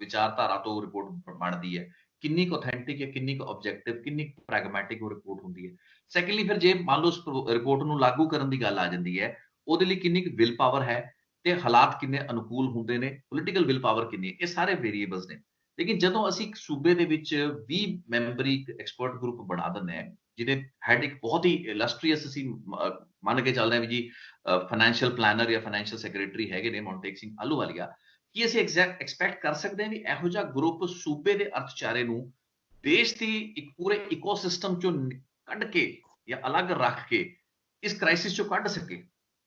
ਵਿਚਾਰਧਾਰਾ ਤੋਂ ਰਿਪੋਰਟ ਬਣਦੀ ਹੈ, ਕਿੰਨੀ ਕੁ ਅਥੈਂਟਿਕ ਹੈ, ਕਿੰਨੀ ਕੁ ਆਬਜੈਕਟਿਵ, ਕਿੰਨੀ ਕੁ ਪ੍ਰੈਗਮੈਟਿਕ ਉਹ ਰਿਪੋਰਟ ਹੁੰਦੀ ਹੈ। ਸੈਕੰਡਲੀ ਫਿਰ ਜੇ ਮੰਨ ਲਓ ਉਸ ਰਿਪੋਰਟ ਨੂੰ ਲਾਗੂ ਕਰਨ ਦੀ ਗੱਲ ਆ ਜਾਂਦੀ ਹੈ, ਉਹਦੇ ਲਈ ਕਿੰਨੀ ਕੁ ਵਿਲ ਪਾਵਰ ਹੈ ਤੇ ਹਾਲਾਤ ਕਿੰਨੇ ਅਨੁਕੂਲ ਹੁੰਦੇ ਨੇ, ਪੋਲੀਟੀਕਲ ਵਿਲ ਪਾਵਰ ਕਿੰਨੀ ਹੈ, ਇਹ ਸਾਰੇ ਵੇਰੀਏਬਲਸ ਨੇ। ਲੇਕਿਨ ਜਦੋਂ ਅਸੀਂ ਇੱਕ ਸੂਬੇ ਦੇ ਵਿੱਚ 20 ਮੈਂਬਰੀ ਐਕਸਪਰਟ ਗਰੁੱਪ ਬਣਾ ਦਿੰਦੇ ਹਾਂ, ਜਿਹਦੇ ਹੈਡ ਇੱਕ ਬਹੁਤ ਹੀ ਇਲਸਟਰੀਅਸ ਅਸੀਂ ਮੰਨ ਕੇ ਚੱਲਦੇ ਹਾਂ ਵੀ ਜੀ ਫਾਈਨੈਂਸ਼ੀਅਲ ਪਲਾਨਰ ਜਾਂ ਫਾਈਨੈਂਸ਼ੀਅਲ ਸੈਕਟਰੀ ਹੈਗੇ ਨੇ ਮੌਂਟੇਕ ਸਿੰਘ ਆਹਲੂਵਾਲੀਆ, ਕੀ ਅਸੀਂ ਐਕਸਪੈਕਟ ਕਰ ਸਕਦੇ ਹਾਂ ਵੀ ਇਹੋ ਜਿਹਾ ਗਰੁੱਪ ਸੂਬੇ ਦੇ ਅਰਥਚਾਰੇ ਨੂੰ ਦੇਸ਼ ਦੀ ਇੱਕ ਪੂਰੇ ਇਕੋਸਿਸਟਮ ਚੋਂ ਕੱਢ ਕੇ ਜਾਂ ਅਲੱਗ ਰੱਖ ਕੇ ਇਸ ਕ੍ਰਾਈਸਿਸ ਚੋਂ ਕੱਢ ਸਕੇ?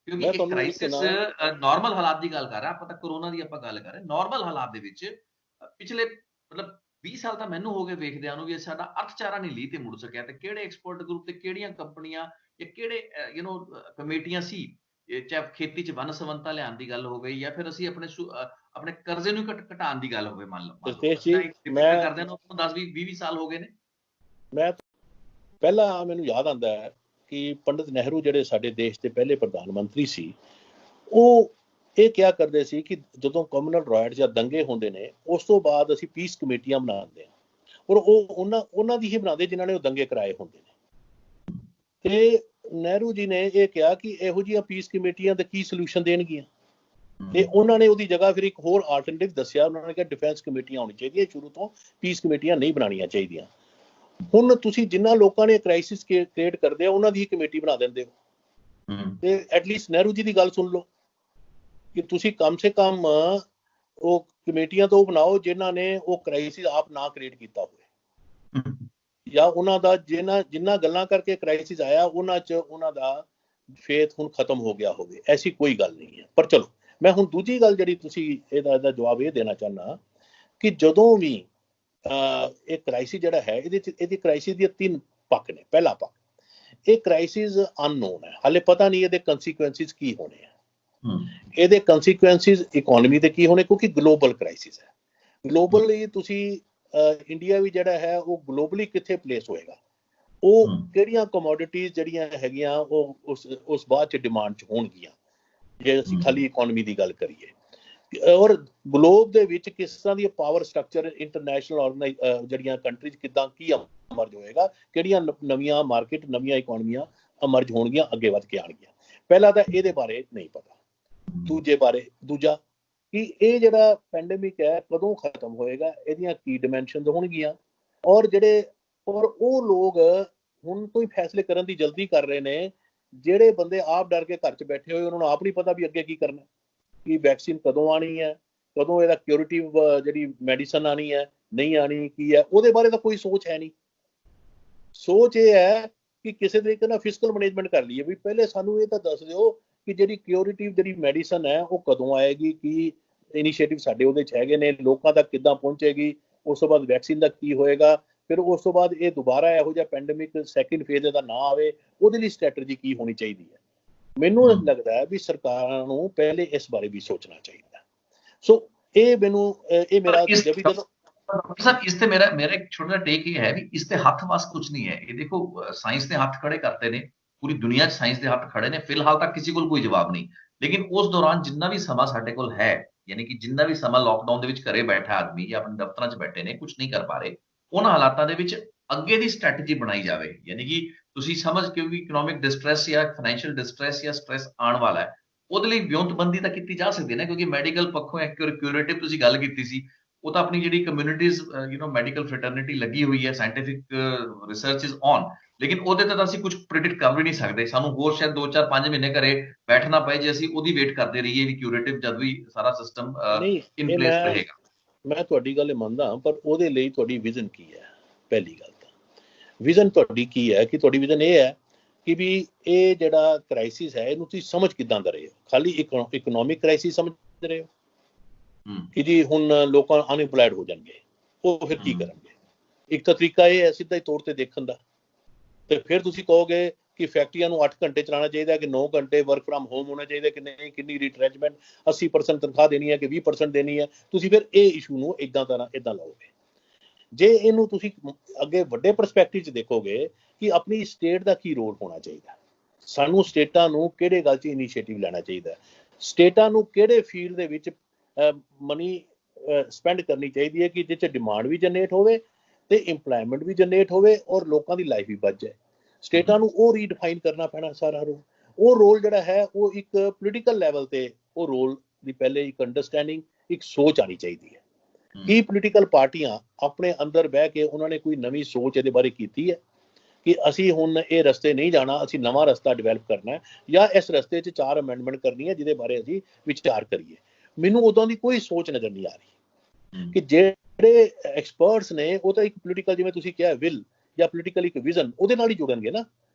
ਕਿਉਂਕਿ ਮੈਂ ਇਹ ਤੁਹਾਨੂੰ ਇੱਕ ਕ੍ਰਾਈਸਿਸ ਨਾ ਨਾਰਮਲ ਹਾਲਾਤ ਦੀ ਗੱਲ ਕਰ ਰਿਹਾ, ਆਪਾਂ ਤਾਂ ਕਰੋਨਾ ਦੀ ਆਪਾਂ ਗੱਲ ਕਰ ਰਹੇ, ਨਾਰਮਲ ਹਾਲਾਤ ਦੇ ਵਿੱਚ ਪਿਛਲੇ ਮਤਲਬ 20 ਸਾਲ ਤਾਂ ਮੈਨੂੰ ਹੋ ਗਏ ਵੇਖਦਿਆਂ ਨੂੰ ਵੀ ਸਾਡਾ ਅਰਥਚਾਰਾ ਨਹੀਂ ਲੀਹ ਤੇ ਮੁੜ ਸਕਿਆ, ਤੇ ਕਿਹੜੇ ਐਕਸਪਰਟ ਗਰੁੱਪ ਤੇ ਕਿਹੜੀਆਂ ਕੰਪਨੀਆਂ ਜਾਂ ਕਿਹੜੇ ਕਮੇਟੀਆਂ ਸੀ, ਚਾਹੇ ਖੇਤੀ 'ਚ ਵੰਨ ਸਵੰਨਤਾ ਲਿਆਉਣ ਦੀ ਗੱਲ ਹੋਵੇ ਜਾਂ ਫਿਰ ਅਸੀਂ ਆਪਣੇ ਕਰਜ਼ੇ ਨੂੰ ਘਟਾਉਣ ਦੀ ਗੱਲ ਹੋਵੇ। ਮੰਨ ਲਓ ਰਤੇਸ਼ ਅਸੀਂ ਤਾਂ ਜੀ, ਡਿਪੈਂਡ ਕਰਦੇ ਹਾਂ, 10-20 ਸਾਲ ਹੋ ਗਏ ਨੇ। ਮੈਂ ਪਹਿਲਾਂ ਮੈਨੂੰ ਯਾਦ ਆਉਂਦਾ ਹੈ ਕਿ ਪੰਡਿਤ ਨਹਿਰੂ ਜਿਹੜੇ ਸਾਡੇ ਦੇਸ਼ ਦੇ ਪਹਿਲੇ ਪ੍ਰਧਾਨ ਮੰਤਰੀ ਸੀ, ਉਹ ਇਹ ਕਿਹਾ ਕਰਦੇ ਸੀ ਕਿ ਜਦੋਂ ਕਮਿਊਨਲ ਰਾਇਟਸ ਜਾਂ ਦੰਗੇ ਹੁੰਦੇ ਨੇ, ਉਸ ਤੋਂ ਬਾਅਦ ਅਸੀਂ ਪੀਸ ਕਮੇਟੀਆਂ ਬਣਾਉਂਦੇ ਹਾਂ, ਔਰ ਉਹ ਉਹਨਾਂ ਦੀ ਹੀ ਬਣਾਉਂਦੇ ਜਿਨ੍ਹਾਂ ਨੇ ਉਹ ਦੰਗੇ ਕਰਾਏ ਹੁੰਦੇ ਨੇ। ਤੇ ਨਹਿਰੂ ਜੀ ਨੇ ਇਹ ਕਿਹਾ ਕਿ ਇਹੋ ਜਿਹੀਆਂ ਪੀਸ ਕਮੇਟੀਆਂ ਦਾ ਕੀ ਸੋਲੂਸ਼ਨ ਦੇਣਗੀਆਂ, ਤੇ ਉਹਨਾਂ ਨੇ ਉਹਦੀ ਜਗ੍ਹਾ ਫਿਰ ਇੱਕ ਹੋਰ ਆਲਟਰਨੇਟਿਵ ਦੱਸਿਆ। ਉਹਨਾਂ ਨੇ ਕਿਹਾ ਡਿਫੈਂਸ ਕਮੇਟੀਆਂ ਹੋਣੀ ਚਾਹੀਦੀਆਂ, ਸ਼ੁਰੂ ਤੋਂ ਪੀਸ ਕਮੇਟੀਆਂ ਨਹੀਂ ਬਣਾਉਣੀਆਂ ਚਾਹੀਦੀਆਂ। ਹੁਣ ਤੁਸੀਂ ਜਿਨ੍ਹਾਂ ਲੋਕਾਂ ਨੇ ਕ੍ਰਾਈਸਿਸ ਕ੍ਰੀਏਟ ਕਰਦੇ ਆ, ਉਹਨਾਂ ਦੀ ਹੀ ਕਮੇਟੀ ਬਣਾ ਦਿੰਦੇ ਹੋ। ਤੇ ਐਟਲੀਸਟ ਨਹਿਰੂ ਜੀ ਦੀ ਗੱਲ ਸੁਣ ਲਓ ਕਿ ਤੁਸੀਂ ਕਮ ਸੇ ਕਮ ਉਹ ਕਮੇਟੀਆਂ ਤੋਂ ਬਣਾਓ ਜਿਨ੍ਹਾਂ ਨੇ ਉਹ ਕ੍ਰਾਈਸਿਸ ਆਪ ਨਾ ਕ੍ਰੀਏਟ ਕੀਤਾ ਹੋਵੇ, ਜਾਂ ਉਹਨਾਂ ਦਾ ਜਿਨ੍ਹਾਂ ਗੱਲਾਂ ਕਰਕੇ ਕ੍ਰਾਈਸਿਸ ਆਇਆ ਉਹਨਾਂ 'ਚ ਉਹਨਾਂ ਦਾ ਫੇਥ ਹੁਣ ਖਤਮ ਹੋ ਗਿਆ ਹੋਵੇ। ਐਸੀ ਕੋਈ ਗੱਲ ਨਹੀਂ ਹੈ। ਪਰ ਚਲੋ, ਮੈਂ ਹੁਣ ਦੂਜੀ ਗੱਲ ਜਿਹੜੀ ਤੁਸੀਂ ਇਹਦਾ ਜਵਾਬ ਇਹ ਦੇਣਾ ਚਾਹੁੰਦਾ ਕਿ ਜਦੋਂ ਵੀ ਇਹ ਕ੍ਰਾਈਸਿਸ ਜਿਹੜਾ ਹੈ, ਇਹਦੀ ਕ੍ਰਾਈਸਿਸ ਦੀਆਂ 3 ਪੱਖ ਨੇ। ਪਹਿਲਾ ਪੱਖ, ਇਹ ਕ੍ਰਾਈਸਿਸ ਅਨਨੋਨ ਹੈ, ਹਾਲੇ ਪਤਾ ਨਹੀਂ ਇਹਦੇ ਕੰਸੀਕੁਐਂਸਿਸ ਕੀ ਹੋਣੇ ਆ। ਇਹਦੇ ਕੰਸੀਕੁਐਂਸਿਸ ਇਕਨੋਮੀ ਦੇ ਕੀ ਹੋਣੇ, ਕਿਉਂਕਿ ਗਲੋਬਲ ਕ੍ਰਾਈਸਿਸ ਹੈ। ਗਲੋਬਲੀ ਤੁਸੀਂ ਇੰਡੀਆ ਵੀ ਜਿਹੜਾ ਹੈ ਉਹ ਗਲੋਬਲੀ ਕਿੱਥੇ ਪਲੇਸ ਹੋਏਗਾ, ਉਹ ਕਿਹੜੀਆਂ ਕਮੋਡਿਟੀਜ਼ ਜਿਹੜੀਆਂ ਹੈਗੀਆਂ ਉਹ ਉਸ ਬਾਅਦ 'ਚ ਡਿਮਾਂਡ 'ਚ ਹੋਣਗੀਆਂ, ਜੇ ਅਸੀਂ ਖਾਲੀ ਇਕਨੋਮੀ ਦੀ ਗੱਲ ਕਰੀਏ। ਔਰ ਗਲੋਬ ਦੇ ਵਿੱਚ ਕਿਸ ਤਰ੍ਹਾਂ ਦੀ ਪਾਵਰ ਸਟਰਕਚਰ ਇੰਟਰਨੈਸ਼ਨਲ ਜਿਹੜੀਆਂ ਕੰਟਰੀਜ਼ ਕਿੱਦਾਂ ਕੀ ਅਮਰਜ ਹੋਏਗਾ, ਕਿਹੜੀਆਂ ਨਵੀਆਂ ਮਾਰਕੀਟ, ਨਵੀਆਂ ਇਕਨੋਮੀਆਂ ਅਮਰਜ ਹੋਣਗੀਆਂ, ਅੱਗੇ ਵੱਧ ਕੇ ਆਉਣਗੀਆਂ। ਪਹਿਲਾਂ ਤਾਂ ਇਹਦੇ ਬਾਰੇ ਨਹੀਂ ਪਤਾ। ਦੂਜਾ ਕਿ ਇਹ ਜਿਹੜਾ ਪੈਂਡੇਮਿਕ ਹੈ ਕਦੋਂ ਖਤਮ ਹੋਏਗਾ, ਇਹਦੀਆਂ ਕੀ ਡਿਮੈਂਸ਼ਨਸ ਹੋਣਗੀਆਂ, ਔਰ ਉਹ ਲੋਕ ਹੁਣ ਤੋਂ ਹੀ ਫੈਸਲੇ ਕਰਨ ਦੀ ਜਲਦੀ ਕਰ ਰਹੇ ਨੇ ਜਿਹੜੇ ਬੰਦੇ ਆਪ ਡਰ ਕੇ ਘਰ 'ਚ ਬੈਠੇ ਹੋਏ, ਉਹਨਾਂ ਨੂੰ ਆਪ ਨਹੀਂ ਪਤਾ ਵੀ ਅੱਗੇ ਕੀ ਕਰਨਾ, ਕਿ ਵੈਕਸੀਨ ਕਦੋਂ ਆਣੀ ਹੈ, ਕਦੋਂ ਇਹਦਾ ਕਿਉਰੇਟਿਵ ਜਿਹੜੀ ਮੈਡੀਸਨ ਆਣੀ ਹੈ, ਨਹੀਂ ਆਣੀ, ਕੀ ਹੈ, ਉਹਦੇ ਬਾਰੇ ਤਾਂ ਕੋਈ ਸੋਚ ਹੈ ਨਹੀਂ। ਸੋਚ ਇਹ ਹੈ ਕਿ ਕਿਸੇ ਤਰੀਕੇ ਨਾਲ ਫਿਸਕਲ ਮੈਨੇਜਮੈਂਟ ਕਰ ਲਈਏ, ਵੀ ਪਹਿਲੇ ਸਾਨੂੰ ਇਹ ਤਾਂ ਦੱਸ ਦਿਓ ਕਿ ਜਿਹੜੀ ਕਿਉਰੇਟਿਵ ਜਿਹੜੀ ਮੈਡੀਸਨ ਹੈ ਉਹ ਕਦੋਂ ਆਏਗੀ, ਕੀ ਇਨੀਸ਼ੀਏਟਿਵ ਸਾਡੇ ਉਹਦੇ 'ਚ ਹੈਗੇ ਨੇ, ਲੋਕਾਂ ਤੱਕ ਕਿੱਦਾਂ ਪਹੁੰਚੇਗੀ, ਉਸ ਤੋਂ ਬਾਅਦ ਵੈਕਸੀਨ ਦਾ ਕੀ ਹੋਏਗਾ, ਫਿਰ ਉਸ ਤੋਂ ਬਾਅਦ ਇਹ ਦੁਬਾਰਾ ਇਹੋ ਜਿਹਾ ਪੈਂਡੇਮਿਕ ਸੈਕਿੰਡ ਫੇਜ਼ ਦਾ ਨਾ ਆਵੇ, ਉਹਦੇ ਲਈ ਸਟ੍ਰੈਟਜੀ ਕੀ ਹੋਣੀ ਚਾਹੀਦੀ ਹੈ। ਮੈਨੂੰ ਲੱਗਦਾ ਹੈ ਵੀ ਸਰਕਾਰਾਂ ਨੂੰ ਪਹਿਲੇ ਇਸ ਬਾਰੇ ਵੀ ਸੋਚਣਾ ਚਾਹੀਦਾ। ਸੋ ਇਹ ਮੇਰਾ ਜਦੋਂ ਸਰ ਇਸ ਤੇ ਮੇਰਾ ਇੱਕ ਛੋਟਾ ਜਿਹਾ ਟੇਕ ਇਹ ਹੈ ਵੀ ਇਸ ਤੇ ਹੱਥ ਵਸ ਕੁਝ ਨਹੀਂ ਹੈ। ਇਹ ਦੇਖੋ ਸਾਇੰਸ ਨੇ ਹੱਥ ਖੜੇ ਕਰਤੇ ਨੇ, ਪੂਰੀ ਦੁਨੀਆ 'ਚ ਸਾਇੰਸ ਦੇ ਹੱਥ ਖੜੇ ਨੇ, ਫਿਲਹਾਲ ਤੱਕ ਕਿਸੇ ਕੋਲ ਕੋਈ ਜਵਾਬ ਨਹੀਂ। ਲੇਕਿਨ ਉਸ ਦੌਰਾਨ ਜਿੰਨਾ ਵੀ ਸਮਾਂ ਸਾਡੇ ਕੋਲ ਹੈ, ਯਾਨੀ ਕਿ ਜਿੰਨਾ ਵੀ ਸਮਾਂ ਲੋਕਡਾਊਨ ਦੇ ਵਿੱਚ ਘਰੇ ਬੈਠਾ ਆਦਮੀ ਜਾਂ ਆਪਣੇ ਦਫ਼ਤਰਾਂ 'ਚ ਬੈਠੇ ਨੇ, ਕੁਝ ਨਹੀਂ ਕਰ ਪਾ ਰਹੇ, ਉਹਨਾਂ ਹਾਲਾਤਾਂ ਦੇ ਵਿੱਚ ਅੱਗੇ ਦੀ ਸਟ੍ਰੈਟਜੀ ਬਣਾਈ ਜਾਵੇ। ਯਾਨੀ ਕਿ ਤੁਸੀਂ ਸਮਝ ਕੇ ਵੀ ਇਕਨੋਮਿਕ ਡਿਸਟ੍ਰੈਸ ਜਾਂ ਫਾਈਨੈਂਸ਼ੀਅਲ ਡਿਸਟ੍ਰੈਸ ਜਾਂ ਸਟ੍ਰੈਸ ਆਉਣ ਵਾਲਾ ਹੈ, ਉਹਦੇ ਲਈ ਵਿਉਂਤਬੰਦੀ ਤਾਂ ਕੀਤੀ ਜਾ ਸਕਦੀ ਹੈ ਨਾ, ਕਿਉਂਕਿ ਮੈਡੀਕਲ ਪੱਖੋਂ ਕਿਉਰੇਟਿਵ ਤੁਸੀਂ ਗੱਲ ਕੀਤੀ ਸੀ, ਉਹ ਤਾਂ ਆਪਣੀ ਜਿਹੜੀ ਕਮਿਊਨਿਟੀਜ਼ ਮੈਡੀਕਲ ਫਰੈਟਰਨਿਟੀ ਲੱਗੀ ਹੋਈ ਹੈ, ਸਾਇੰਟੀਫਿਕ ਰਿਸਰਚ ਇਜ਼ ਔਨ, ਲੇਕਿਨ ਉਹਦੇ ਤੇ ਤਾਂ ਅਸੀਂ ਕੁਝ ਪ੍ਰਿਡਿਕਟ ਕਰ ਵੀ ਨਹੀਂ ਸਕਦੇ। ਸਾਨੂੰ ਹੋਰ ਸ਼ਾਇਦ 2-4-5 ਮਹੀਨੇ ਘਰੇ ਬੈਠਣਾ ਪਏ ਜੇ ਅਸੀਂ ਉਹਦੀ ਵੇਟ ਕਰਦੇ ਰਹੀਏ ਵੀ ਕਿਉਰੇਟਿਵ ਜਦ ਵੀ ਸਾਰਾ ਸਿਸਟਮ ਇਨ ਪਲੇਸ ਰਹੇਗਾ। ਮੈਂ ਤੁਹਾਡੀ ਗੱਲ ਮੰਨਦਾ, ਪਰ ਉਹਦੇ ਲਈ ਤੁਹਾਡੀ ਵਿਜ਼ਨ ਕੀ ਹੈ? ਪਹਿਲੀ ਗੱਲ ਤਾਂ ਵਿਜ਼ਨ ਤੁਹਾਡੀ ਕੀ ਹੈ, ਕਿ ਤੁਹਾਡੀ ਵਿਜ਼ਨ ਇਹ ਹੈ ਕਿ ਵੀ ਇਹ ਜਿਹੜਾ ਕ੍ਰਾਈਸਿਸ ਹੈ ਇਹਨੂੰ ਤੁਸੀਂ ਸਮਝ ਕਿੱਦਾਂ ਦਾ ਰਹੇ ਹੋ? ਖਾਲੀ ਇਕਨੋਮਿਕ ਕ੍ਰਾਈਸਿਸ ਸਮਝ ਰਹੇ ਹੋ ਕਿ ਜੀ ਹੁਣ ਲੋਕਾਂ ਅਨਇੰਪਲਾਇਡ ਹੋ ਜਾਣਗੇ, ਉਹ ਫਿਰ ਕੀ ਕਰਨਗੇ? ਇੱਕ ਤਾਂ ਤਰੀਕਾ ਇਹ ਹੈ ਸਿੱਧਾ ਹੀ ਤੌਰ ਤੇ ਦੇਖਣ ਦਾ, ਤੇ ਫਿਰ ਤੁਸੀਂ ਕਹੋਗੇ ਕਿ ਫੈਕਟਰੀਆਂ ਨੂੰ 8 ਘੰਟੇ ਚਲਾਉਣਾ ਚਾਹੀਦਾ, ਕਿ 9 ਘੰਟੇ ਵਰਕ ਫਰਮ ਹੋਮ ਹੋਣਾ ਚਾਹੀਦਾ, ਕਿ ਨਹੀਂ, ਕਿੰਨੀ ਰਿਟਰੈਚਮੈਂਟ, 80% ਤਨਖਾਹ ਦੇਣੀ ਹੈ ਕਿ 20% ਦੇਣੀ ਹੈ। ਤੁਸੀਂ ਫਿਰ ਇਹ ਇਸ਼ੂ ਨੂੰ ਇੱਦਾਂ ਲਓਗੇ। ਜੇ ਇਹਨੂੰ ਤੁਸੀਂ ਅੱਗੇ ਵੱਡੇ ਪਰਸਪੈਕਟਿਵ 'ਚ ਦੇਖੋਗੇ ਕਿ ਆਪਣੀ ਸਟੇਟ ਦਾ ਕੀ ਰੋਲ ਹੋਣਾ ਚਾਹੀਦਾ, ਸਾਨੂੰ ਸਟੇਟਾਂ ਨੂੰ ਕਿਹੜੇ ਗੱਲ 'ਚ ਇਨੀਸ਼ੀਏਟਿਵ ਲੈਣਾ ਚਾਹੀਦਾ, ਸਟੇਟਾਂ ਨੂੰ ਕਿਹੜੇ ਫੀਲਡ ਦੇ ਵਿੱਚ ਮਨੀ ਸਪੈਂਡ ਕਰਨੀ ਚਾਹੀਦੀ ਹੈ ਕਿ ਜਿਸ 'ਚ ਡਿਮਾਂਡ ਵੀ ਜਨਰੇਟ ਹੋਵੇ ਤੇ ਇੰਪਲੋਇਮੈਂਟ ਵੀ ਜਨਰੇਟ ਹੋਵੇ ਔਰ ਲੋਕਾਂ ਦੀ ਲਾਈਫ ਵੀ ਬਚ ਜਾਏ। ਸਟੇਟਾਂ ਨੂੰ ਉਹ ਰੀਡਿਫਾਈਨ ਕਰਨਾ ਪੈਣਾ ਸਾਰਾ ਰੋਲ। ਉਹ ਰੋਲ ਜਿਹੜਾ ਹੈ ਉਹ ਇੱਕ ਪੋਲੀਟੀਕਲ ਲੈਵਲ ਤੇ ਉਹ ਰੋਲ ਦੀ ਪਹਿਲੇ ਇੱਕ ਅੰਡਰਸਟੈਂਡਿੰਗ, ਇੱਕ ਸੋਚ ਆਣੀ ਚਾਹੀਦੀ ਹੈ। ਕੀ ਪੋਲੀਟੀਕਲ ਪਾਰਟੀਆਂ ਆਪਣੇ ਅੰਦਰ ਬਹਿ ਕੇ ਉਹਨਾਂ ਨੇ ਕੋਈ ਨਵੀਂ ਸੋਚ ਇਹਦੇ ਬਾਰੇ ਕੀਤੀ ਹੈ ਕਿ ਅਸੀਂ ਹੁਣ ਇਹ ਰਸਤੇ ਨਹੀਂ ਜਾਣਾ, ਅਸੀਂ ਨਵਾਂ ਰਸਤਾ ਡਿਵੈਲਪ ਕਰਨਾ ਹੈ, ਜਾਂ ਇਸ ਰਸਤੇ 'ਚ 4 ਅਮੈਂਡਮੈਂਟ ਕਰਨੀ ਹੈ ਜਿਹਦੇ ਬਾਰੇ ਅਸੀਂ ਵਿਚਾਰ ਕਰੀਏ। ਮੈਨੂੰ ਉਦੋਂ ਦੀ ਕੋਈ ਸੋਚ ਨਜ਼ਰ ਨਹੀਂ ਆ ਰਹੀ ਕਿ ਜਿਹੜੇ ਐਕਸਪਰਟਸ ਨੇ ਉਹ ਤਾਂ ਇੱਕ ਪੋਲੀਟੀਕਲ, ਜਿਵੇਂ ਤੁਸੀਂ ਕਿਹਾ, ਵਿਲ ਜਾਂ ਪੋਲੀਟੀਕਲ ਇੱਕ ਵਿਜ਼ਨ, ਉਹਦੇ ਨਾਲ ਹੀ ਜੁੜਨਗੇ ਨਾ।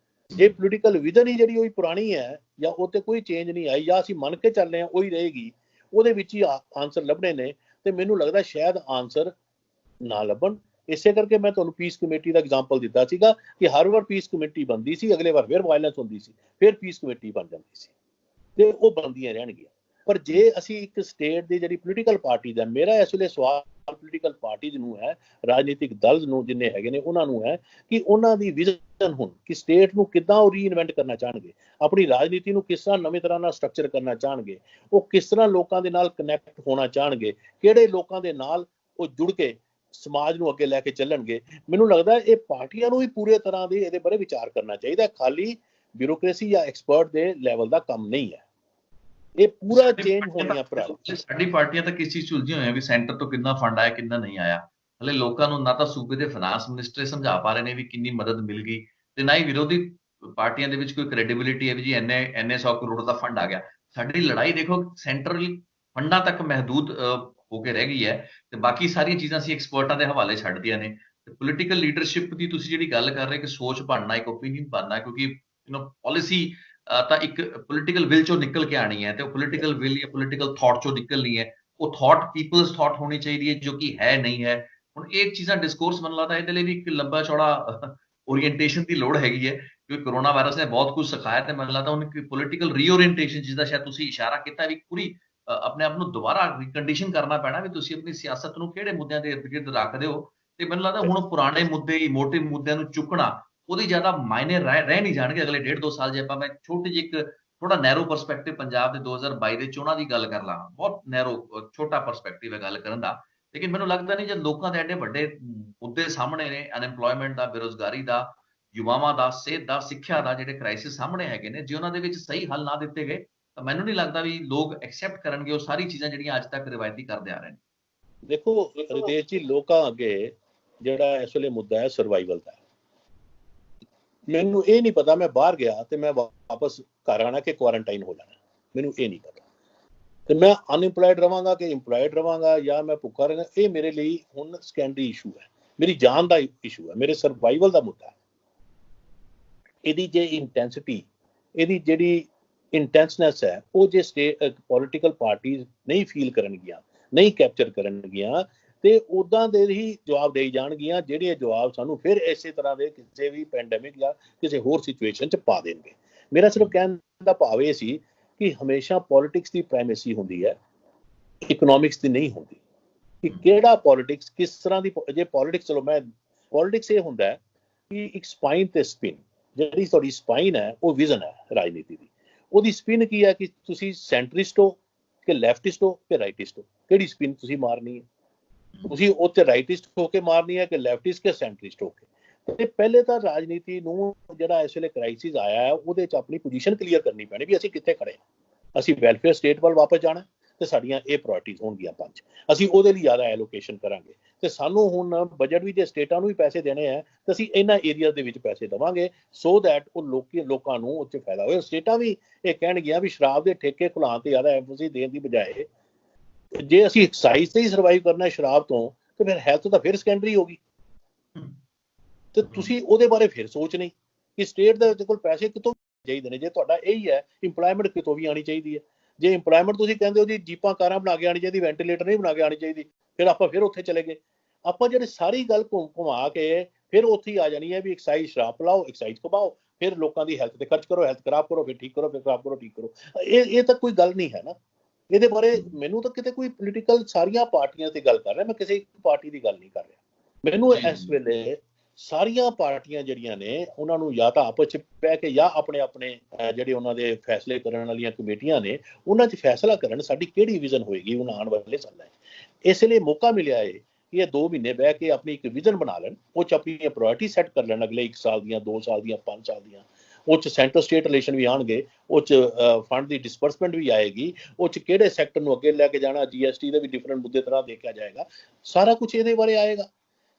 ਜੇ ਪੋਲੀਟੀਕਲ ਵਿਜ਼ਨ ਹੀ ਜਿਹੜੀ ਉਹ ਪੁਰਾਣੀ ਹੈ ਜਾਂ ਉਹ ਤੇ ਕੋਈ ਚੇਂਜ ਨਹੀਂ ਆਈ ਜਾਂ ਅਸੀਂ ਮੰਨ ਕੇ ਚੱਲ ਰਹੇ ਹਾਂ ਉਹੀ ਰਹੇਗੀ, ਉਹਦੇ ਵਿੱਚ ਹੀ ਆਨਸਰ ਲੱਭਣੇ ਨੇ, ਤੇ ਮੈਨੂੰ ਲੱਗਦਾ ਸ਼ਾਇਦ ਆਨਸਰ ਨਾ ਲੱਭਣ। ਇਸੇ ਕਰਕੇ ਮੈਂ ਤੁਹਾਨੂੰ ਪੀਸ ਕਮੇਟੀ ਦਾ ਐਗਜ਼ਾਮਪਲ ਦਿੱਤਾ ਸੀਗਾ ਕਿ ਹਰ ਵਾਰ ਪੀਸ ਕਮੇਟੀ ਬਣਦੀ ਸੀ, ਅਗਲੇ ਵਾਰ ਫਿਰ ਵਾਇਲੈਂਸ ਹੁੰਦੀ ਸੀ, ਫਿਰ ਪੀਸ ਕਮੇਟੀ ਬਣ ਜਾਂਦੀ ਸੀ, ਤੇ ਉਹ ਬਣਦੀਆਂ ਰਹਿਣਗੀਆਂ। ਪਰ ਜੇ ਅਸੀਂ ਇੱਕ ਸਟੇਟ ਦੀ ਜਿਹੜੀ ਪੋਲੀਟੀਕਲ ਪਾਰਟੀ ਦਾ, ਮੇਰਾ ਇਸ ਵੇਲੇ ਸਵਾਲ ਪੋਲੀਟੀਕਲ ਪਾਰਟੀਜ਼ ਨੂੰ ਹੈ, ਰਾਜਨੀਤਿਕ ਦਲ ਨੂੰ ਜਿੰਨੇ ਹੈਗੇ ਨੇ ਉਹਨਾਂ ਨੂੰ ਹੈ ਕਿ ਉਹਨਾਂ ਦੀ ਵਿਜ਼ਨ ਹੁਣ ਕਿ ਸਟੇਟ ਨੂੰ ਕਿੱਦਾਂ ਉਹ ਰੀਇਨਵੈਂਟ ਕਰਨਾ ਚਾਹਣਗੇ, ਆਪਣੀ ਰਾਜਨੀਤੀ ਨੂੰ ਕਿਸ ਤਰ੍ਹਾਂ ਨਵੀਂ ਤਰ੍ਹਾਂ ਨਾਲ ਸਟਰਕਚਰ ਕਰਨਾ ਚਾਹਣਗੇ, ਉਹ ਕਿਸ ਤਰ੍ਹਾਂ ਲੋਕਾਂ ਦੇ ਨਾਲ ਕਨੈਕਟ ਹੋਣਾ ਚਾਹਣਗੇ, ਕਿਹੜੇ ਲੋਕਾਂ ਦੇ ਨਾਲ ਉਹ ਜੁੜ ਕੇ ਸਮਾਜ ਨੂੰ ਅੱਗੇ ਲੈ ਕੇ ਚੱਲਣਗੇ। ਮੈਨੂੰ ਲੱਗਦਾ ਇਹ ਪਾਰਟੀਆਂ ਨੂੰ ਵੀ ਪੂਰੇ ਤਰ੍ਹਾਂ ਦੇ ਇਹਦੇ ਬਾਰੇ ਵਿਚਾਰ ਕਰਨਾ ਚਾਹੀਦਾ, ਖਾਲੀ ਬਿਊਰੋਕ੍ਰੇਸੀ ਜਾਂ ਐਕਸਪਰਟ ਦੇ ਲੈਵਲ ਦਾ ਕੰਮ ਨਹੀਂ ਹੈ। ਇਹ ਪੂਰਾ ਚੇਂਜ ਹੋਣੀਆਂ ਭਰਾ। ਸਾਡੀ ਪਾਰਟੀਆਂ ਤਾਂ ਕਿਸ ਚੀਜ਼ 'ਚ ਉਲਝੀਆਂ ਹੋਈਆਂ ਵੀ ਸੈਂਟਰ ਤੋਂ ਕਿੰਨਾ ਫੰਡ ਆਇਆ ਕਿੰਨਾ ਨਹੀਂ ਆਇਆ। ਹਲੇ ਲੋਕਾਂ ਨੂੰ ਨਾ ਤਾਂ ਸੂਬੇ ਦੇ ਫਾਈਨਾਂਸ ਮਿਨਿਸਟਰ ਸਮਝਾ ਪਾ ਰਹੇ ਨੇ ਵੀ ਕਿੰਨੀ ਮਦਦ ਮਿਲ ਗਈ, ਤੇ ਨਾ ਹੀ ਵਿਰੋਧੀ ਪਾਰਟੀਆਂ ਦੇ ਵਿੱਚ ਕੋਈ ਕ੍ਰੈਡੀਬਿਲਿਟੀ ਹੈ ਵੀ ਜੀ ਇੰਨੇ 100 ਕਰੋੜ ਦਾ ਫੰਡ ਆ ਗਿਆ। ਸਾਡੀ ਲੜਾਈ ਦੇਖੋ ਸੈਂਟਰਲ ਫੰਡਾਂ ਤੱਕ ਮਹਿਦੂਦ ਹੋ ਕੇ ਰਹਿ ਗਈ ਹੈ, ਤੇ ਬਾਕੀ ਸਾਰੀਆਂ ਚੀਜ਼ਾਂ ਅਸੀਂ ਐਕਸਪਰਟਾਂ ਦੇ ਹਵਾਲੇ ਛੱਡਦੀਆਂ ਨੇ। ਤੇ ਪੋਲੀਟੀਕਲ ਲੀਡਰਸ਼ਿਪ ਦੀ ਤੁਸੀਂ ਜਿਹੜੀ ਗੱਲ ਕਰ ਰਹੇ ਕਿ ਸੋਚ ਬਣਨਾ, ਇੱਕ ਓਪੀਨੀਅਨ ਬਣਨਾ, ਕਿਉਂਕਿ ਪਾਲਿਸੀ ਤਾਂ ਇੱਕ ਪੋਲੀਟੀਕਲ ਵਿਲ ਚੋਂ ਨਿਕਲ ਕੇ ਆਣੀ ਹੈ, ਤੇ ਉਹ ਪੋਲੀਟੀਕਲ ਵਿਲ ਜਾਂ ਪੋਲੀਟੀਕਲ ਥਾਟ ਚੋਂ ਨਿਕਲਣੀ ਹੈ। ਉਹ ਥਾਟ ਪੀਪਲਸ ਥਾਟ ਹੋਣੀ ਚਾਹੀਦੀ ਹੈ ਜੋ ਕਿ ਹੈ ਨਹੀਂ ਹੈ। ਹੁਣ ਇਹ ਚੀਜ਼ਾਂ ਡਿਸਕੋਰਸ ਮੈਨੂੰ ਲੱਗਦਾ ਇਹਦੇ ਲਈ ਵੀ ਇੱਕ ਲੰਬਾ ਚੌੜਾ ਓਰੀਐਂਟੇਸ਼ਨ ਦੀ ਲੋੜ ਹੈਗੀ ਹੈ, ਕਿਉਂਕਿ ਕਰੋਨਾ ਵਾਇਰਸ ਨੇ ਬਹੁਤ ਕੁਝ ਸਿਖਾਇਆ, ਤੇ ਮੈਨੂੰ ਲੱਗਦਾ ਹੁਣ ਪੋਲੀਟੀਕਲ ਰੀਓਰੀਐਂਟੇਸ਼ਨ ਜਿਸਦਾ ਸ਼ਾਇਦ ਤੁਸੀਂ ਇਸ਼ਾਰਾ ਕੀਤਾ ਵੀ ਪੂਰੀ ਆਪਣੇ ਆਪ ਨੂੰ ਦੁਬਾਰਾ ਰਿਕੰਡੀਸ਼ਨ ਕਰਨਾ ਪੈਣਾ ਵੀ ਤੁਸੀਂ ਆਪਣੀ ਸਿਆਸਤ ਨੂੰ ਕਿਹੜੇ ਮੁੱਦਿਆਂ ਦੇ ਇਰਦ ਗਿਰਦ ਰੱਖਦੇ ਹੋ। ਤੇ ਮੈਨੂੰ ਲੱਗਦਾ ਹੁਣ ਪੁਰਾਣੇ ਮੁੱਦੇ, ਇਮੋਟਿਵ ਮੁੱਦਿਆਂ ਨੂੰ ਚੁੱਕਣਾ ਉਹਦੀ ਜ਼ਿਆਦਾ ਮਾਇਨੇ ਰਹਿ ਨਹੀਂ ਜਾਣਗੇ ਅਗਲੇ 1.5-2 ਸਾਲ। ਜੇ ਆਪਾਂ ਮੈਂ ਛੋਟੀ ਜਿਹੀ ਇੱਕ ਥੋੜਾ ਨੈਰੋ ਪਰਸਪੈਕਟਿਵ ਪੰਜਾਬ ਦੇ 2022 ਦੇ ਚੋਣਾਂ ਦੀ ਗੱਲ ਕਰ ਲਾਂ, ਬਹੁਤ ਨੈਰੋ ਛੋਟਾ ਪਰਸਪੈਕਟਿਵ ਹੈ ਗੱਲ ਕਰਨ ਦਾ, ਲੇਕਿਨ ਮੈਨੂੰ ਲੱਗਦਾ ਨਹੀਂ ਜਦ ਲੋਕਾਂ ਦੇ ਐਡੇ ਵੱਡੇ ਮੁੱਦੇ ਸਾਹਮਣੇ ਨੇ, ਅਨਐਮਪਲੋਇਮੈਂਟ ਦਾ, ਬੇਰੁਜ਼ਗਾਰੀ ਦਾ, ਯੁਵਾਵਾਂ ਦਾ, ਸਿਹਤ ਦਾ, ਸਿੱਖਿਆ ਦਾ, ਜਿਹੜੇ ਕ੍ਰਾਈਸਿਸ ਸਾਹਮਣੇ ਹੈਗੇ ਨੇ, ਜੇ ਉਹਨਾਂ ਦੇ ਵਿੱਚ ਸਹੀ ਹੱਲ ਨਾ ਦਿੱਤੇ ਗਏ ਤਾਂ ਮੈਨੂੰ ਨਹੀਂ ਲੱਗਦਾ ਵੀ ਲੋਕ ਐਕਸੈਪਟ ਕਰਨਗੇ ਉਹ ਸਾਰੀ ਚੀਜ਼ਾਂ ਜਿਹੜੀਆਂ ਅੱਜ ਤੱਕ ਰਿਵਾਇਤੀ ਕਰਦੇ ਆ ਰਹੇ ਨੇ। ਦੇਖੋ ਰਿਤੇਸ਼ ਜੀ, ਲੋਕਾਂ ਅੱਗੇ ਜਿਹੜਾ ਇਸ ਵੇਲੇ ਮੁੱਦਾ ਹੈ ਸਰਵਾਈਵਲ ਦਾ। ਮੈਨੂੰ ਇਹ ਨਹੀਂ ਪਤਾ ਮੈਂ ਬਾਹਰ ਗਿਆ ਤੇ ਮੈਂ ਵਾਪਸ ਘਰ ਆਣਾ ਕਿ ਕੁਆਰੰਟਾਈਨ ਹੋ ਜਾਣਾ, ਮੈਨੂੰ ਇਹ ਨਹੀਂ ਪਤਾ। ਤੇ ਮੈਂ ਅਨਇੰਪਲੋਇਡ ਰਵਾਂਗਾ ਕਿ ਇੰਪਲੋਇਡ ਰਵਾਂਗਾ ਜਾਂ ਮੈਂ ਭੁੱਖਾ ਰਹਾਂਗਾ, ਇਹ ਮੇਰੇ ਲਈ ਹੁਣ ਸੈਕੰਡਰੀ ਇਸ਼ੂ ਹੈ। ਮੇਰੀ ਜਾਨ ਦਾ ਇਸ਼ੂ ਹੈ, ਮੇਰੇ ਸਰਵਾਈਵਲ ਦਾ ਮੁੱਦਾ ਹੈ। ਇਹਦੀ ਜੇ ਇੰਟੈਂਸਿਟੀ, ਇਹਦੀ ਜਿਹੜੀ ਇੰਟੈਂਸਨੈਸ ਹੈ, ਉਹ ਜੇ ਪੋਲੀਟੀਕਲ ਪਾਰਟੀਜ਼ ਨਹੀਂ ਫੀਲ ਕਰਨਗੀਆਂ, ਨਹੀਂ ਕੈਪਚਰ ਕਰਨਗੀਆਂ, ਤੇ ਉਦਾਂ ਦੇ ਹੀ ਜਵਾਬ ਦੇਈ ਜਾਣਗੀਆਂ, ਜਿਹੜੇ ਜਵਾਬ ਸਾਨੂੰ ਫਿਰ ਇਸੇ ਤਰ੍ਹਾਂ ਦੇ ਕਿਸੇ ਵੀ ਪੈਂਡੈਮਿਕ ਜਾਂ ਕਿਸੇ ਹੋਰ ਸਿਚੁਏਸ਼ਨ 'ਚ ਪਾ ਦੇਣਗੇ। ਮੇਰਾ ਸਿਰਫ ਕਹਿਣ ਦਾ ਭਾਵ ਇਹ ਸੀ ਕਿ ਹਮੇਸ਼ਾ ਪੋਲਿਟਿਕਸ ਦੀ ਪ੍ਰਾਇਮੇਸੀ ਹੁੰਦੀ ਹੈ, ਇਕਨੋਮਿਕਸ ਦੀ ਨਹੀਂ ਹੁੰਦੀ। ਕਿ ਕਿਹੜਾ ਪੋਲਿਟਿਕਸ ਕਿਸ ਤਰ੍ਹਾਂ ਦੀ, ਜੇ ਪੋਲਿਟਿਕਸ, ਚਲੋ ਮੈਂ ਪੋਲਿਟਿਕਸ ਇਹ ਹੁੰਦਾ ਹੈ ਕਿ ਇੱਕ ਸਪਾਈਨ ਤੇ ਸਪਿਨ, ਜਿਹੜੀ ਤੁਹਾਡੀ ਸਪਾਈਨ ਹੈ ਉਹ ਵਿਜ਼ਨ ਹੈ ਰਾਜਨੀਤੀ ਦੀ, ਉਹਦੀ ਸਪਿਨ ਕੀ ਹੈ ਕਿ ਤੁਸੀਂ ਸੈਂਟਰਿਸਟ ਹੋ ਕਿ ਲੈਫਟਿਸਟ ਹੋ ਕਿ ਰਾਈਟਿਸਟ ਹੋ, ਕਿਹੜੀ ਸਪਿਨ ਤੁਸੀਂ ਮਾਰਨੀ ਹੈ, ਤੁਸੀਂ ਉੱਥੇ ਰਾਈਟਿਸਟ ਹੋ ਕੇ ਮਾਰਨੀ ਹੈ ਕਿ ਲੈਫਟਿਸਟ ਕਿ ਸੈਂਟਰਿਸਟ ਹੋ ਕੇ। ਤੇ ਪਹਿਲੇ ਤਾਂ ਰਾਜਨੀਤੀ ਨੂੰ ਜਿਹੜਾ ਇਸ ਵੇਲੇ ਕ੍ਰਾਈਸਿਸ ਆਇਆ ਹੈ ਉਹਦੇ 'ਚ ਆਪਣੀ ਪੋਜੀਸ਼ਨ ਕਲੀਅਰ ਕਰਨੀ ਪੈਣੀ ਵੀ ਅਸੀਂ ਕਿੱਥੇ ਖੜੇ ਹਾਂ। ਅਸੀਂ ਵੈਲਫੇਅਰ ਸਟੇਟ ਵੱਲ ਵਾਪਸ ਜਾਣਾ ਤੇ ਸਾਡੀਆਂ ਇਹ ਪ੍ਰਾਇੋਰਟੀਜ਼ ਹੋਣਗੀਆਂ 5, ਅਸੀਂ ਉਹਦੇ ਲਈ ਜ਼ਿਆਦਾ ਐਲੋਕੇਸ਼ਨ ਕਰਾਂਗੇ। ਤੇ ਸਾਨੂੰ ਹੁਣ ਬਜਟ ਵੀ ਜੇ ਸਟੇਟਾਂ ਨੂੰ ਵੀ ਪੈਸੇ ਦੇਣੇ ਹੈ ਤਾਂ ਅਸੀਂ ਇਹਨਾਂ ਏਰੀਆ ਦੇ ਵਿੱਚ ਪੈਸੇ ਦੇਵਾਂਗੇ ਸੋ ਦੈਟ ਉਹ ਲੋਕਾਂ ਨੂੰ ਉੱਥੇ ਫਾਇਦਾ ਹੋਵੇ। ਸਟੇਟਾਂ ਵੀ ਇਹ ਕਹਿਣਗੀਆਂ ਵੀ ਸ਼ਰਾਬ ਦੇ ਠੇਕੇ ਖੁਲਾਉਣ ਤੇ ਜ਼ਿਆਦਾ ਐਂਫੋਸਿਸ ਦੇਣ ਦੀ ਬਜਾਏ ਜੇ ਅਸੀਂ ਐਕਸਾਈਜ਼ ਤੇ ਹੀ ਸਰਵਾਈਵ ਕਰਨਾ ਸ਼ਰਾਬ ਤੋਂ, ਤੇ ਫਿਰ ਹੈਲਥ ਤਾਂ ਫਿਰ ਸੈਕੰਡਰੀ ਹੋ ਗਈ। ਤੇ ਤੁਸੀਂ ਉਹਦੇ ਬਾਰੇ ਫਿਰ ਸੋਚ ਨਹੀਂ ਕਿ ਸਟੇਟ ਦੇ ਕੋਲ ਪੈਸੇ ਕਿੱਥੋਂ ਚਾਹੀਦੇ ਨੇ। ਜੇ ਤੁਹਾਡਾ ਇਹੀ ਹੈ ਇੰਪਲੋਇਮੈਂਟ ਕਿਤੋਂ ਵੀ ਆਣੀ ਚਾਹੀਦੀ ਹੈ। ਜੇ ਇੰਪਲੋਇਮੈਂਟ ਤੁਸੀਂ ਕਹਿੰਦੇ ਹੋ ਜੀ ਜੀਪਾਂ ਕਾਰਾਂ ਬਣਾ ਕੇ ਆਣੀ ਚਾਹੀਦੀ, ਵੈਂਟੀਲੇਟਰ ਨਹੀਂ ਬਣਾ ਕੇ ਆਣੀ ਚਾਹੀਦੀ, ਫਿਰ ਆਪਾਂ ਫਿਰ ਉੱਥੇ ਚਲੇ ਗਏ। ਆਪਾਂ ਜਿਹੜੇ ਸਾਰੀ ਗੱਲ ਘੁਮਾ ਕੇ ਫਿਰ ਉੱਥੇ ਹੀ ਆ ਜਾਣੀ ਹੈ ਵੀ ਐਕਸਾਈਜ਼ ਸ਼ਰਾਬ ਪਿਲਾਓ, ਐਕਸਾਈਜ਼ ਕਮਾਓ, ਫਿਰ ਲੋਕਾਂ ਦੀ ਹੈਲਥ ਤੇ ਖਰਚ ਕਰੋ, ਹੈਲਥ ਖਰਾਬ ਕਰੋ, ਫਿਰ ਠੀਕ ਕਰੋ, ਫਿਰ ਖਰਾਬ ਕਰੋ, ਠੀਕ ਕਰੋ। ਇਹ ਤਾਂ ਕੋਈ ਗੱਲ ਨਹੀਂ ਹੈ ਨਾ। ਇਹਦੇ ਬਾਰੇ ਮੈਨੂੰ ਤਾਂ ਕਿਤੇ ਕੋਈ ਪੋਲੀਟੀਕਲ ਸਾਰੀਆਂ ਪਾਰਟੀਆਂ ਤੇ ਗੱਲ ਕਰ ਰਿਹਾ, ਮੈਂ ਕਿਸੇ ਇੱਕ ਪਾਰਟੀ ਦੀ ਗੱਲ ਨਹੀਂ ਕਰ ਰਿਹਾ। ਮੈਨੂੰ ਜੀ ਇਸ ਵੇਲੇ ਸਾਰੀਆਂ ਪਾਰਟੀਆਂ ਜਿਹੜੀਆਂ ਨੇ ਉਹਨਾਂ ਨੂੰ ਜਾਂ ਤਾਂ ਆਪਸ 'ਚ ਬਹਿ ਕੇ ਜਾਂ ਆਪਣੇ ਆਪਣੇ ਜਿਹੜੇ ਉਹਨਾਂ ਦੇ ਫੈਸਲੇ ਕਰਨ ਵਾਲੀਆਂ ਕਮੇਟੀਆਂ ਨੇ ਉਹਨਾਂ 'ਚ ਫੈਸਲਾ ਕਰਨ ਸਾਡੀ ਕਿਹੜੀ ਵਿਜ਼ਨ ਹੋਏਗੀ ਉਹਨਾਂ ਆਉਣ ਵਾਲੇ ਸਾਲਾਂ 'ਚ। ਇਸ ਲਈ ਮੌਕਾ ਮਿਲਿਆ ਹੈ ਕਿ ਇਹ 2 ਮਹੀਨੇ ਬਹਿ ਕੇ ਆਪਣੀ ਇੱਕ ਵਿਜ਼ਨ ਬਣਾ ਲੈਣ, ਉਹ 'ਚ ਆਪਣੀਆਂ ਪ੍ਰਾਇੋਰਟੀ ਸੈੱਟ ਕਰ ਲੈਣ ਅਗਲੇ 1 ਸਾਲ ਦੀਆਂ, 2 ਸਾਲ ਦੀਆਂ, 5 ਸਾਲ ਦੀਆਂ। ਉਹ 'ਚ ਸੈਂਟਰ ਸਟੇਟ ਰਿਲੇਸ਼ਨ ਵੀ ਆਉਣਗੇ, ਉਹ 'ਚ ਫੰਡ ਦੀ ਡਿਸਬਰਸਮੈਂਟ ਵੀ ਆਏਗੀ, ਉਹ 'ਚ ਕਿਹੜੇ ਸੈਕਟਰ ਨੂੰ ਅੱਗੇ ਲੈ ਕੇ ਜਾਣਾ, GST ਦੇ ਵੀ ਡਿਫਰੈਂਟ ਮੁੱਦੇ ਤਰ੍ਹਾਂ ਦੇਖਿਆ ਜਾਏਗਾ, ਸਾਰਾ ਕੁਝ ਇਹਦੇ ਬਾਰੇ ਆਏਗਾ।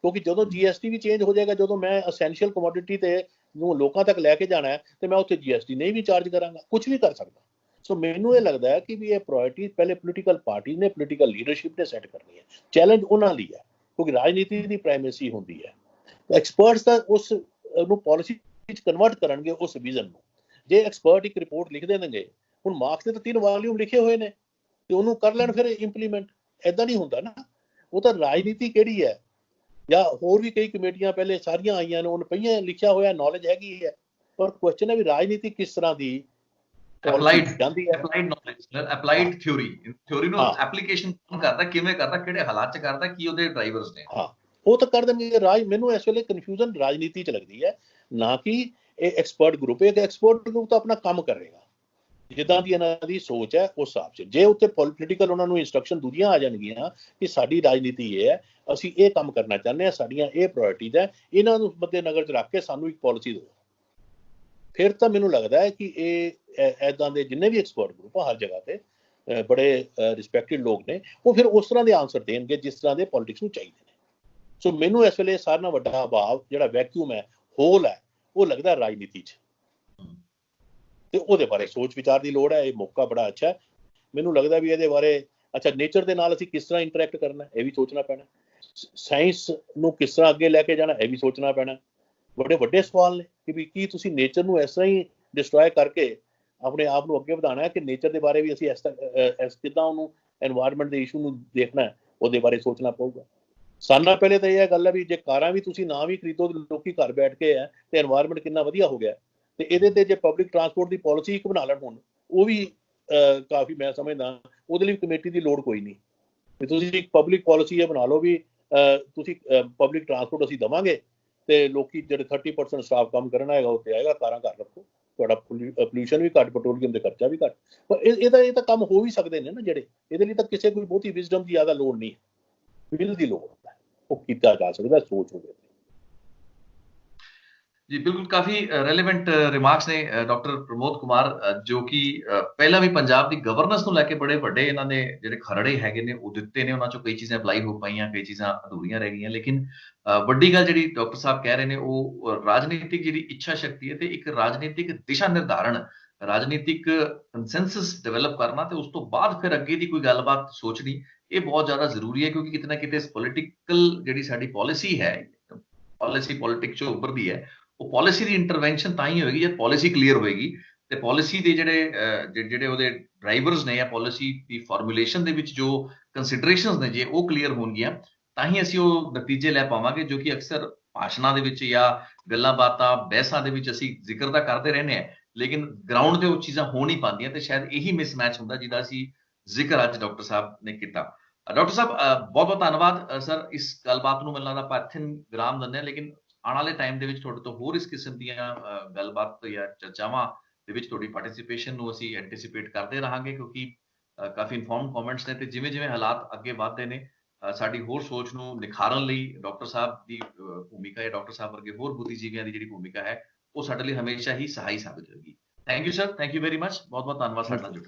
ਕਿਉਂਕਿ ਜਦੋਂ GST ਵੀ ਚੇਂਜ ਹੋ ਜਾਏਗਾ, ਜਦੋਂ ਮੈਂ ਅਸੈਂਸ਼ੀਅਲ ਕਮੋਡਿਟੀ ਤੇ ਨੂੰ ਲੋਕਾਂ ਤੱਕ ਲੈ ਕੇ ਜਾਣਾ ਹੈ ਤੇ ਮੈਂ ਉੱਥੇ GST ਨਹੀਂ ਵੀ ਚਾਰਜ ਕਰਾਂਗਾ, ਕੁਝ ਵੀ ਕਰ ਸਕਦਾ। ਸੋ ਮੈਨੂੰ ਇਹ ਲੱਗਦਾ ਹੈ ਕਿ ਵੀ ਇਹ ਪ੍ਰਾਇੋਰਟੀ ਪਹਿਲੇ ਪੋਲੀਟੀਕਲ ਪਾਰਟੀ ਨੇ, ਪੋਲੀਟੀਕਲ ਲੀਡਰਸ਼ਿਪ ਨੇ ਸੈੱਟ ਕਰਨੀ ਹੈ। ਚੈਲੰਜ ਉਹਨਾਂ ਲਈ ਹੈ ਕਿਉਂਕਿ ਰਾਜਨੀਤੀ ਦੀ ਪ੍ਰਾਇਮੇਸੀ ਹੁੰਦੀ ਹੈ। ਐਕਸਪਰਟਸ ਤਾਂ ਉਸ ਨੂੰ ਪਾਲਿਸੀ ਵਿੱਚ ਕਨਵਰਟ ਕਰਨਗੇ ਉਸ ਵਿਜ਼ਨ ਨੂੰ। ਜੇ ਐਕਸਪਰਟ ਇੱਕ ਰਿਪੋਰਟ ਲਿਖ ਦੇਣਗੇ, ਹੁਣ ਮਾਰਕਸ ਦੇ ਤਾਂ 3 ਵਾਲੀਅਮ ਲਿਖੇ ਹੋਏ ਨੇ ਤੇ ਉਹਨੂੰ ਕਰ ਲੈਣ ਫਿਰ ਇੰਪਲੀਮੈਂਟ। ਐਦਾਂ ਨਹੀਂ ਹੁੰਦਾ ਨਾ। ਉਹ ਤਾਂ ਰਾਜਨੀਤੀ ਕਿਹੜੀ ਹੈ, ਜਾਂ ਹੋਰ ਵੀ ਕਈ ਕਮੇਟੀਆਂ ਪਹਿਲੇ ਸਾਰੀਆਂ ਆਈਆਂ ਨੇ, ਉਹਨ ਪਈਆਂ ਲਿਖਿਆ ਹੋਇਆ, ਨੌਲੇਜ ਹੈਗੀ ਹੈ, ਪਰ ਕੁਐਸਚਨ ਹੈ ਵੀ ਰਾਜਨੀਤੀ ਕਿਸ ਤਰ੍ਹਾਂ ਦੀ ਅਪਲਾਈਡ ਜਾਂਦੀ ਹੈ। ਅਪਲਾਈਡ ਨੌਲੇਜ, ਅਪਲਾਈਡ ਥਿਉਰੀ ਨੂੰ ਹਾਂ ਐਪਲੀਕੇਸ਼ਨ ਕਰਦਾ, ਕਿਵੇਂ ਕਰਦਾ, ਕਿਹੜੇ ਹਾਲਾਤ 'ਚ ਕਰਦਾ, ਕੀ ਉਹਦੇ ਡਰਾਈਵਰਸ ਨੇ। ਹਾਂ ਉਹ ਤਾਂ ਕਰ ਦੇਣਗੇ। ਮੈਨੂੰ ਇਸ ਵੇਲੇ ਕਨਫਿਊਜ਼ਨ ਰਾਜਨੀਤੀ 'ਚ ਲੱਗਦੀ ਹੈ, ਨਾ ਕਿ ਇਹ ਐਕਸਪਰਟ ਗਰੁੱਪ। ਇਹ ਐਕਸਪਰਟ ਗਰੁੱਪ ਤਾਂ ਆਪਣਾ ਕੰਮ ਕਰੇਗਾ ਜਿੱਦਾਂ ਦੀ ਇਹਨਾਂ ਦੀ ਸੋਚ ਹੈ ਉਸ ਹਿਸਾਬ 'ਚ। ਜੇ ਉੱਤੇ ਪੋਲੀਟੀਕਲ ਉਹਨਾਂ ਨੂੰ ਇੰਸਟਰਕਸ਼ਨ ਦੂਜੀਆਂ ਆ ਜਾਣਗੀਆਂ ਕਿ ਸਾਡੀ ਰਾਜਨੀਤੀ ਇਹ ਹੈ, ਅਸੀਂ ਇਹ ਕੰਮ ਕਰਨਾ ਚਾਹੁੰਦੇ ਹਾਂ, ਸਾਡੀਆਂ ਇਹ ਪ੍ਰਾਇੋਰਟੀਜ਼ ਹੈ, ਇਹਨਾਂ ਨੂੰ ਮੱਦੇ ਨਜ਼ਰ 'ਚ ਰੱਖ ਕੇ ਸਾਨੂੰ ਇੱਕ ਪਾਲਿਸੀ ਦਿਓ, ਫਿਰ ਤਾਂ ਮੈਨੂੰ ਲੱਗਦਾ ਹੈ ਕਿ ਇਹ ਇੱਦਾਂ ਦੇ ਜਿੰਨੇ ਵੀ ਐਕਸਪਰਟ ਗਰੁੱਪ ਆ ਹਰ ਜਗ੍ਹਾ ਤੇ ਬੜੇ ਰਿਸਪੈਕਟਡ ਲੋਕ ਨੇ, ਉਹ ਫਿਰ ਉਸ ਤਰ੍ਹਾਂ ਦੇ ਆਨਸਰ ਦੇਣਗੇ ਜਿਸ ਤਰ੍ਹਾਂ ਦੇ ਪੋਲੀਟਿਕਸ ਨੂੰ ਚਾਹੀਦੇ ਨੇ। ਸੋ ਮੈਨੂੰ ਇਸ ਵੇਲੇ ਸਾਰਿਆਂ ਨਾਲੋਂ ਵੱਡਾ ਭਾਵ ਜਿਹੜਾ ਵੈਕਿਊਮ ਹੈ, ਹੋਲ ਹੈ, ਉਹ ਲੱਗਦਾ ਰਾਜਨੀਤੀ 'ਚ, ਤੇ ਉਹਦੇ ਬਾਰੇ ਸੋਚ ਵਿਚਾਰ ਦੀ ਲੋੜ ਹੈ। ਇਹ ਮੌਕਾ ਬੜਾ ਅੱਛਾ ਹੈ। ਮੈਨੂੰ ਲੱਗਦਾ ਵੀ ਇਹਦੇ ਬਾਰੇ ਅੱਛਾ ਨੇਚਰ ਦੇ ਨਾਲ ਅਸੀਂ ਕਿਸ ਤਰ੍ਹਾਂ ਇੰਟਰੈਕਟ ਕਰਨਾ ਇਹ ਵੀ ਸੋਚਣਾ ਪੈਣਾ, ਸਾਇੰਸ ਨੂੰ ਕਿਸ ਤਰ੍ਹਾਂ ਅੱਗੇ ਲੈ ਕੇ ਜਾਣਾ ਇਹ ਵੀ ਸੋਚਣਾ ਪੈਣਾ। ਬੜੇ ਵੱਡੇ ਸਵਾਲ ਨੇ ਕਿ ਵੀ ਕੀ ਤੁਸੀਂ ਨੇਚਰ ਨੂੰ ਇਸ ਤਰ੍ਹਾਂ ਹੀ ਡਿਸਟਰੋਏ ਕਰਕੇ ਆਪਣੇ ਆਪ ਨੂੰ ਅੱਗੇ ਵਧਾਉਣਾ ਹੈ, ਕਿ ਨੇਚਰ ਦੇ ਬਾਰੇ ਵੀ ਅਸੀਂ ਕਿੱਦਾਂ ਉਹਨੂੰ ਐਨਵਾਇਰਨਮੈਂਟ ਦੇ ਇਸ਼ੂ ਨੂੰ ਦੇਖਣਾ ਹੈ, ਉਹਦੇ ਬਾਰੇ ਸੋਚਣਾ ਪਊਗਾ। ਸਾਨਾ ਪਹਿਲੇ ਤਾਂ ਇਹ ਗੱਲ ਹੈ ਵੀ ਜੇ ਕਾਰਾਂ ਵੀ ਤੁਸੀਂ ਨਾ ਵੀ ਖਰੀਦੋ ਤੇ ਲੋਕੀ ਘਰ ਬੈਠ ਕੇ ਹੈ ਤੇ ਐਨਵਾਇਰਨਮੈਂਟ ਕਿੰਨਾ ਵਧੀਆ ਹੋ ਗਿਆ। ਤੇ ਇਹਦੇ ਤੇ ਜੇ ਪਬਲਿਕ ਟਰਾਂਸਪੋਰਟ ਦੀ ਪਾਲਿਸੀ ਇੱਕ ਬਣਾ ਲੈਣ ਹੁਣ, ਉਹ ਵੀ ਕਾਫੀ ਮੈਂ ਸਮਝਦਾ ਉਹਦੇ ਲਈ ਕਮੇਟੀ ਦੀ ਲੋੜ ਕੋਈ ਨਹੀਂ। ਤੇ ਤੁਸੀਂ ਇੱਕ ਪਬਲਿਕ ਪਾਲਿਸੀ ਇਹ ਬਣਾ ਲਓ ਵੀ ਤੁਸੀਂ ਪਬਲਿਕ ਟਰਾਂਸਪੋਰਟ ਅਸੀਂ ਦੇਵਾਂਗੇ ਤੇ ਲੋਕੀ ਜਿਹੜੇ 30% ਸਟਾਫ ਕੰਮ ਕਰਨਾ ਹੈਗਾ ਉੱਥੇ ਆਏਗਾ, ਕਾਰਾਂ ਘਰ ਰੱਖੋ, ਤੁਹਾਡਾ ਪੋਲਿਊਸ਼ਨ ਵੀ ਘੱਟ, ਪੈਟਰੋਲੀਅਮ ਦੇ ਖਰਚਾ ਵੀ ਘੱਟ। ਪਰ ਇਹ ਤਾਂ ਕੰਮ ਹੋ ਵੀ ਸਕਦੇ ਨੇ ਨਾ ਜਿਹੜੇ। ਇਹਦੇ ਲਈ ਤਾਂ ਕਿਸੇ ਕੋਈ ਬਹੁਤੀ ਵਿਜ਼ਡਮ ਦੀ ਜ਼ਿਆਦਾ ਲੋੜ ਨਹੀਂ ਹੈ, ਵਿਲ ਦੀ ਲੋੜ ਹੈ, ਉਹ ਕੀਤਾ ਜਾ ਸਕਦਾ ਸੋਚ ਹੋਵੇ। ਜੀ ਬਿਲਕੁਲ, ਕਾਫੀ ਰੈਲੇਵੈਂਟ ਰਿਮਾਰਕਸ ਨੇ ਡਾਕਟਰ ਪ੍ਰਮੋਦ ਕੁਮਾਰ, ਜੋ ਕਿ ਪਹਿਲਾਂ ਵੀ ਪੰਜਾਬ ਦੀ ਗਵਰਨੈਂਸ ਨੂੰ ਲੈ ਕੇ ਬੜੇ ਵੱਡੇ ਇਹਨਾਂ ਨੇ ਜਿਹੜੇ ਖਰੜੇ ਹੈਗੇ ਨੇ ਉਹ ਦਿੱਤੇ ਨੇ। ਉਹਨਾਂ ਚੋਂ ਕਈ ਚੀਜ਼ਾਂ ਅਪਲਾਈ ਹੋ ਪਾਈਆਂ, ਕਈ ਚੀਜ਼ਾਂ ਅਧੂਰੀਆਂ ਰਹਿ ਗਈਆਂ। ਲੇਕਿਨ ਵੱਡੀ ਗੱਲ ਜਿਹੜੀ ਡਾਕਟਰ ਸਾਹਿਬ ਕਹਿ ਰਹੇ ਨੇ ਉਹ ਰਾਜਨੀਤਿਕ ਜਿਹੜੀ ਇੱਛਾ ਸ਼ਕਤੀ ਹੈ ਤੇ ਇੱਕ ਰਾਜਨੀਤਿਕ ਦਿਸ਼ਾ ਨਿਰਧਾਰਨ, ਰਾਜਨੀਤਿਕ ਕੰਸੈਂਸਸ ਡਿਵੈਲਪ ਕਰਨਾ ਤੇ ਉਸ ਤੋਂ ਬਾਅਦ ਫਿਰ ਅੱਗੇ ਦੀ ਕੋਈ ਗੱਲਬਾਤ ਸੋਚਣੀ, ਇਹ ਬਹੁਤ ਜ਼ਿਆਦਾ ਜ਼ਰੂਰੀ ਹੈ। ਕਿਉਂਕਿ ਕਿਤੇ ਨਾ ਕਿਤੇ ਪੋਲੀਟੀਕਲ ਜਿਹੜੀ ਸਾਡੀ ਪਾਲਿਸੀ ਹੈ, ਪਾਲਿਸੀ ਪੋਲੀਟਿਕਸ ਚੋਂ ਉੱਭਰਦੀ ਹੈ, ਉਹ ਪਾਲਿਸੀ ਦੀ ਇੰਟਰਵੈਂਸ਼ਨ ਤਾਂ ਹੀ ਹੋਏਗੀ ਜਦ ਪਾਲਿਸੀ ਕਲੀਅਰ ਹੋਏਗੀ ਤੇ ਪਾਲਿਸੀ ਦੇ ਜਿਹੜੇ ਉਹਦੇ ਡਰਾਈਵਰਸ ਨੇ ਜਾਂ ਪਾਲਿਸੀ ਦੀ ਫਾਰਮੂਲੇਸ਼ਨ ਦੇ ਵਿੱਚ ਜੋ ਕੰਸੀਡਰੇਸ਼ਨਸ ਨੇ, ਜੇ ਉਹ ਕਲੀਅਰ ਹੋਣਗੀਆਂ ਤਾਂ ਹੀ ਅਸੀਂ ਉਹ ਨਤੀਜੇ ਲੈ ਪਾਵਾਂਗੇ, ਜੋ ਕਿ ਅਕਸਰ ਭਾਸ਼ਣਾਂ ਦੇ ਵਿੱਚ ਜਾਂ ਗੱਲਾਂ ਬਾਤਾਂ ਬਹਿਸਾਂ ਦੇ ਵਿੱਚ ਅਸੀਂ ਜ਼ਿਕਰ ਤਾਂ ਕਰਦੇ ਰਹਿੰਦੇ ਹਾਂ, ਲੇਕਿਨ ਗਰਾਊਂਡ ਤੇ ਉਹ ਚੀਜ਼ਾਂ ਹੋ ਨਹੀਂ ਪਾਉਂਦੀਆਂ। ਤੇ ਸ਼ਾਇਦ ਇਹੀ ਮਿਸਮੈਚ ਹੁੰਦਾ ਜਿਹਦਾ ਅਸੀਂ ਜ਼ਿਕਰ ਅੱਜ ਡਾਕਟਰ ਸਾਹਿਬ ਨੇ ਕੀਤਾ। ਡਾਕਟਰ ਸਾਹਿਬ ਬਹੁਤ ਬਹੁਤ ਧੰਨਵਾਦ ਸਰ। ਇਸ ਗੱਲਬਾਤ ਨੂੰ ਮੈਨੂੰ ਲੱਗਦਾ ਆਪਾਂ ਇੱਥੇ ਵਿਰਾਮ ਦਿੰਦੇ ਹਾਂ, ਲੇਕਿਨ ਆਉਣ ਵਾਲੇ ਟਾਈਮ ਦੇ ਵਿੱਚ ਤੁਹਾਡੇ ਤੋਂ ਹੋਰ ਇਸ ਕਿਸਮ ਦੀਆਂ ਗੱਲਬਾਤ ਜਾਂ ਚਰਚਾਵਾਂ ਦੇ ਵਿੱਚ ਤੁਹਾਡੀ ਪਾਰਟਿਸਿਪੇਸ਼ਨ ਨੂੰ ਅਸੀਂ ਐਂਟੀਸਿਪੇਟ ਕਰਦੇ ਰਹਾਂਗੇ, ਕਿਉਂਕਿ ਕਾਫੀ ਇਨਫੋਰਮਡ ਕਮੈਂਟਸ ਨੇ ਤੇ ਜਿਵੇਂ ਜਿਵੇਂ ਹਾਲਾਤ ਅੱਗੇ ਵੱਧਦੇ ਨੇ ਸਾਡੀ ਹੋਰ ਸੋਚ ਨੂੰ ਨਿਖਾਰਨ ਲਈ ਡਾਕਟਰ ਸਾਹਿਬ ਦੀ ਭੂਮਿਕਾ ਹੈ, ਡਾਕਟਰ ਸਾਹਿਬ ਵਰਗੇ ਹੋਰ ਬੁੱਧੀਜੀਵੀਆਂ ਦੀ ਜਿਹੜੀ ਭੂਮਿਕਾ ਹੈ ਉਹ ਸਾਡੇ ਲਈ ਹਮੇਸ਼ਾ ਹੀ ਸਹਾਈ ਸਾਬਿਤ ਹੋਏਗੀ। Thank you sir, thank you very much, ਬਹੁਤ ਬਹੁਤ ਧੰਨਵਾਦ ਸਾਡੇ ਨਾਲ ਜੁੜਨ।